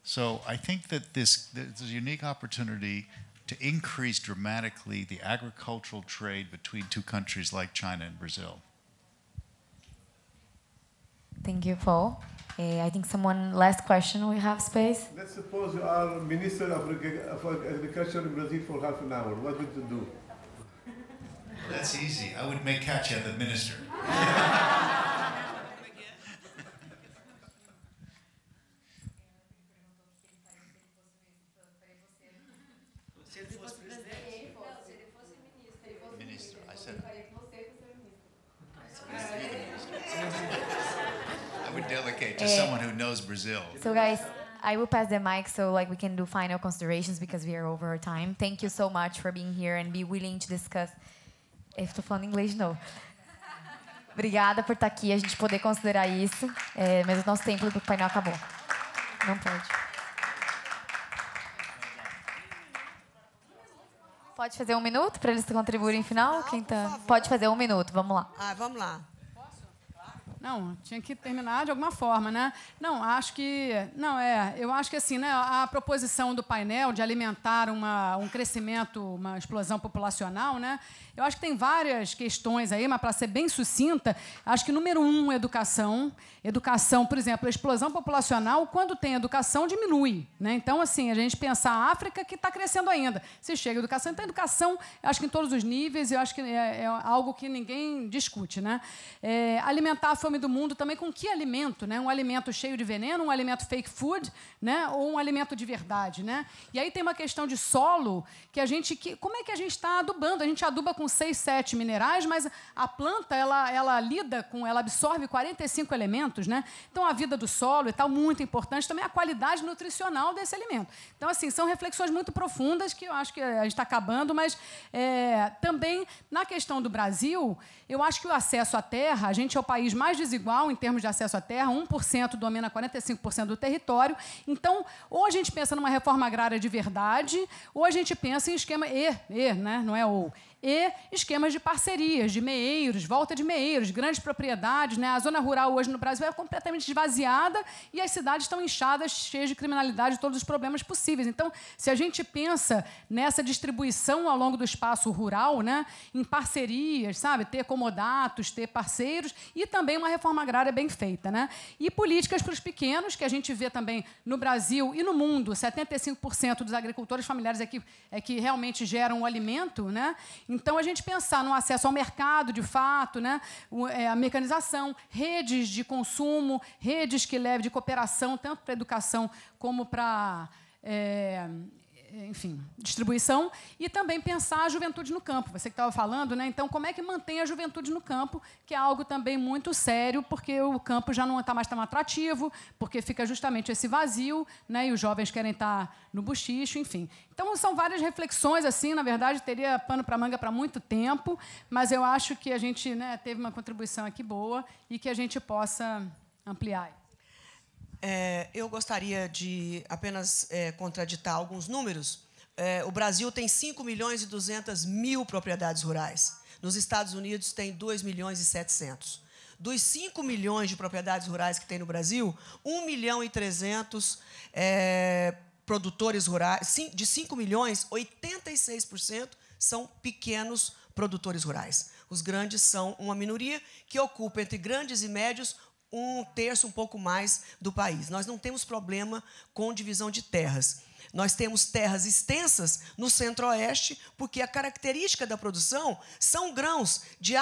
So I think that there's a unique opportunity to increase dramatically the agricultural trade between two countries like China and Brazil. Thank you, Paul. I think last question, we have space. Let's suppose you are Minister of Agriculture in Brazil for half an hour. What would you do? That's easy. I would make Katya the minister. Minister. I said. I would delegate to someone who knows Brazil. So guys, I will pass the mic so we can do final considerations because we are over our time. Thank you so much for being here and be willing to discuss. Eu estou falando inglês de novo. Obrigada por estar aqui, a gente poder considerar isso. Mas o nosso tempo do painel acabou. Não pode. Pode fazer 1 minuto para eles contribuírem no final? Quem tá... Pode fazer 1 minuto, vamos lá. Vamos lá. Não, tinha que terminar de alguma forma, né? Não, acho que... Não, eu acho que assim, né, a proposição do painel de alimentar um crescimento, uma explosão populacional, né? Eu acho que tem várias questões aí, mas, para ser bem sucinta, acho que, número 1, educação. Educação, por exemplo, a explosão populacional, quando tem educação, diminui, né? Então, assim, a gente pensa a África, que está crescendo ainda. Se chega a educação, então, educação, acho que em todos os níveis, eu acho que é algo que ninguém discute, né? Alimentar a fome do mundo também com que alimento, né? Um alimento cheio de veneno, um alimento fake food, né? Ou um alimento de verdade, né? E aí tem uma questão de solo como é que a gente está adubando? A gente aduba com 6, 7 minerais, mas a planta ela absorve 45 elementos, né? Então a vida do solo e tal, muito importante também a qualidade nutricional desse alimento. Então, assim, são reflexões muito profundas que eu acho que a gente está acabando, mas também na questão do Brasil, eu acho que o acesso à terra, a gente é o país mais desigual em termos de acesso à terra, 1% domina 45% do território. Então, ou a gente pensa numa reforma agrária de verdade, ou a gente pensa em esquema né? Não é ou. E esquemas de parcerias, de meeiros, volta de meeiros, grandes propriedades, né? A zona rural hoje no Brasil é completamente esvaziada e as cidades estão inchadas, cheias de criminalidade, todos os problemas possíveis. Então, se a gente pensa nessa distribuição ao longo do espaço rural, né? Em parcerias, sabe? Ter comodatos, ter parceiros e também uma reforma agrária bem feita, né? E políticas para os pequenos, que a gente vê também no Brasil e no mundo, 75% dos agricultores familiares é que realmente geram o alimento, né? Então, a gente pensar no acesso ao mercado, de fato, né? A mecanização, redes de consumo, redes que levem de cooperação, tanto para a educação como para... enfim, distribuição, e também pensar a juventude no campo. Você que estava falando, né? Então, como é que mantém a juventude no campo, que é algo também muito sério, porque o campo já não está mais tão atrativo, porque fica justamente esse vazio, né? E os jovens querem estar no bochicho, enfim. Então, são várias reflexões, assim, na verdade, teria pano para manga para muito tempo, mas eu acho que a gente, né, teve uma contribuição aqui boa e que a gente possa ampliar. Eu gostaria de apenas contraditar alguns números. O Brasil tem 5.200.000 propriedades rurais. Nos Estados Unidos, tem 2.700.000. Dos 5 milhões de propriedades rurais que tem no Brasil, 1.300.000 produtores rurais. De 5 milhões, 86% são pequenos produtores rurais. Os grandes são uma minoria que ocupa, entre grandes e médios, 1/3, um pouco mais do país. Nós não temos problema com divisão de terras. Nós temos terras extensas no centro-oeste, porque a característica da produção são grãos de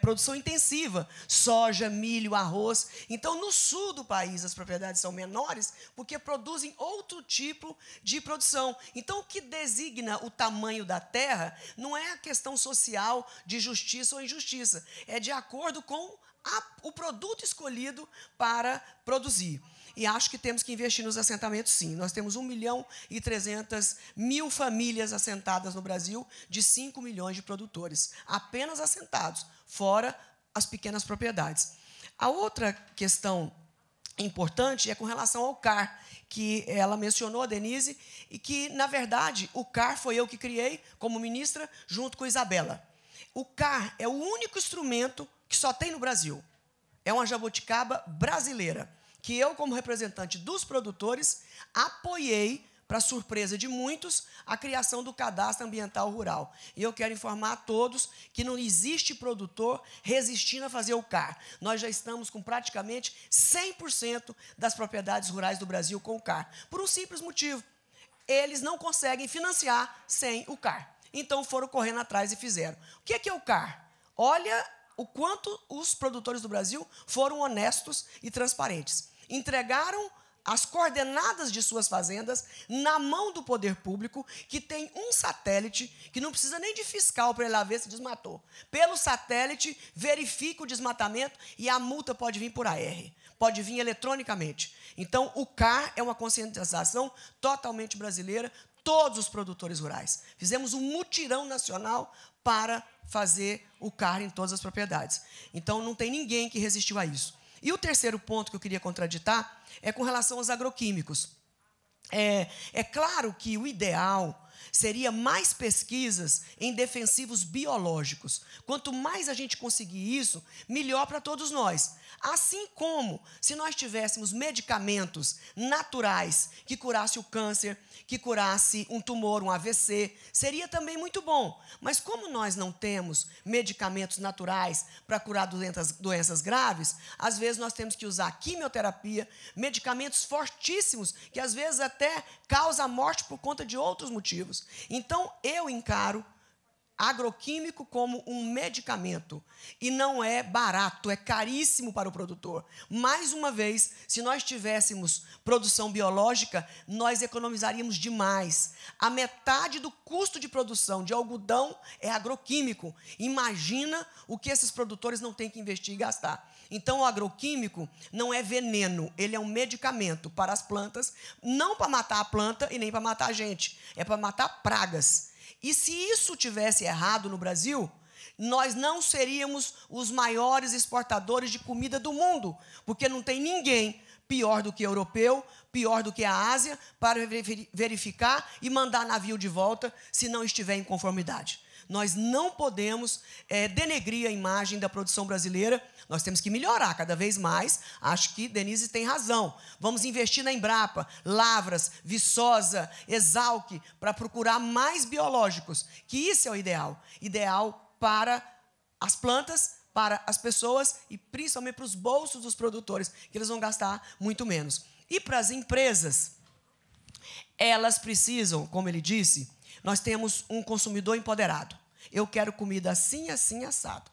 produção intensiva, soja, milho, arroz. Então, no sul do país, as propriedades são menores, porque produzem outro tipo de produção. Então, o que designa o tamanho da terra não é a questão social de justiça ou injustiça, é de acordo com o produto escolhido para produzir. E acho que temos que investir nos assentamentos, sim. Nós temos 1.300.000 famílias assentadas no Brasil, de 5 milhões de produtores, apenas assentados, fora as pequenas propriedades. A outra questão importante é com relação ao CAR, que ela mencionou, a Denise, e que, na verdade, o CAR foi eu que criei como ministra, junto com a Isabela. O CAR é o único instrumento que só tem no Brasil. É uma jabuticaba brasileira, que eu, como representante dos produtores, apoiei, para surpresa de muitos, a criação do Cadastro Ambiental Rural. E eu quero informar a todos que não existe produtor resistindo a fazer o CAR. Nós já estamos com praticamente 100% das propriedades rurais do Brasil com o CAR, por um simples motivo. Eles não conseguem financiar sem o CAR. Então, foram correndo atrás e fizeram. O que é o CAR? Olha o quanto os produtores do Brasil foram honestos e transparentes. Entregaram as coordenadas de suas fazendas na mão do poder público, que tem um satélite, que não precisa nem de fiscal para ir lá ver se desmatou. Pelo satélite, verifica o desmatamento e a multa pode vir por AR, pode vir eletronicamente. Então, o CAR é uma conscientização totalmente brasileira, todos os produtores rurais. Fizemos um mutirão nacional para fazer o CAR em todas as propriedades. Então, não tem ninguém que resistiu a isso. E o terceiro ponto que eu queria contraditar é com relação aos agroquímicos. É claro que o ideal seria mais pesquisas em defensivos biológicos. Quanto mais a gente conseguir isso, melhor para todos nós. Assim como, se nós tivéssemos medicamentos naturais que curassem o câncer, que curasse um tumor, um AVC, seria também muito bom. Mas como nós não temos medicamentos naturais para curar doenças graves, às vezes nós temos que usar quimioterapia, medicamentos fortíssimos, que às vezes até causam a morte por conta de outros motivos. Então, eu encaro agroquímico como um medicamento. E não é barato, é caríssimo para o produtor. Mais uma vez, se nós tivéssemos produção biológica, nós economizaríamos demais. A metade do custo de produção de algodão é agroquímico. Imagina o que esses produtores não têm que investir e gastar. Então, o agroquímico não é veneno, ele é um medicamento para as plantas, não para matar a planta e nem para matar a gente, é para matar pragas. E se isso tivesse errado no Brasil, nós não seríamos os maiores exportadores de comida do mundo, porque não tem ninguém pior do que europeu, pior do que a Ásia, para verificar e mandar navio de volta se não estiver em conformidade. Nós não podemos denegrir a imagem da produção brasileira, nós temos que melhorar cada vez mais. Acho que Denise tem razão. Vamos investir na Embrapa, Lavras, Viçosa, Exalc, para procurar mais biológicos, que isso é o ideal. Ideal para as plantas, para as pessoas e principalmente para os bolsos dos produtores, que eles vão gastar muito menos. E para as empresas, elas precisam, como ele disse, nós temos um consumidor empoderado. Eu quero comida assim, assim, assado.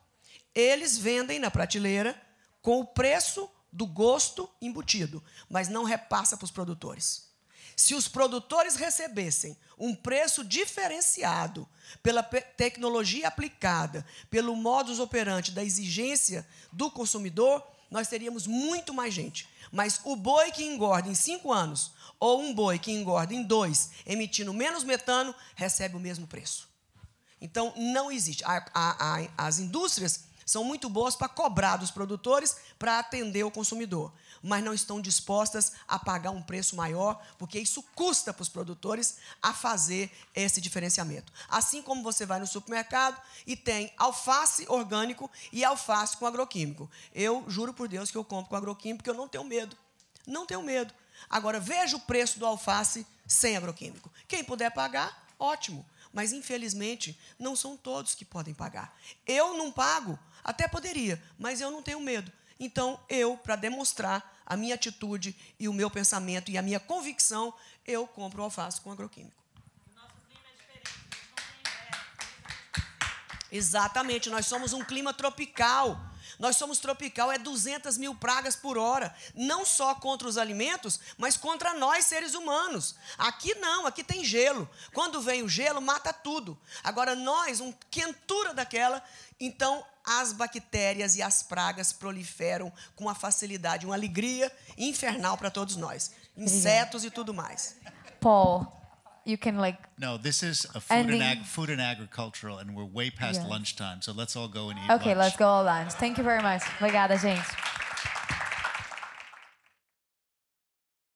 Eles vendem na prateleira com o preço do gosto embutido, mas não repassa para os produtores. Se os produtores recebessem um preço diferenciado pela tecnologia aplicada, pelo modus operandi da exigência do consumidor, nós teríamos muito mais gente. Mas o boi que engorda em 5 anos ou um boi que engorda em 2, emitindo menos metano, recebe o mesmo preço. Então, não existe. As indústrias são muito boas para cobrar dos produtores para atender o consumidor, mas não estão dispostas a pagar um preço maior, porque isso custa para os produtores a fazer esse diferenciamento. Assim como você vai no supermercado e tem alface orgânico e alface com agroquímico. Eu juro por Deus que eu compro com agroquímico, porque eu não tenho medo. Não tenho medo. Agora, veja o preço do alface sem agroquímico. Quem puder pagar, ótimo. Mas, infelizmente, não são todos que podem pagar. Eu não pago, até poderia, mas eu não tenho medo. Então, para demonstrar a minha atitude e o meu pensamento e a minha convicção, eu compro alface com agroquímico. Nosso clima é diferente. Exatamente, nós somos um clima tropical. Nós somos tropical, é 200 mil pragas por hora, não só contra os alimentos, mas contra nós, seres humanos. Aqui não, aqui tem gelo. Quando vem o gelo, mata tudo. Agora, nós, uma quentura daquela, então as bactérias e as pragas proliferam com uma facilidade, uma alegria infernal para todos nós. Insetos e tudo mais. Paul, you can No, this is a food and agricultural, and we're way past lunchtime, so let's all go and eat Okay, lunch. let's go all lunch. Thank you very much. Obrigada, gente.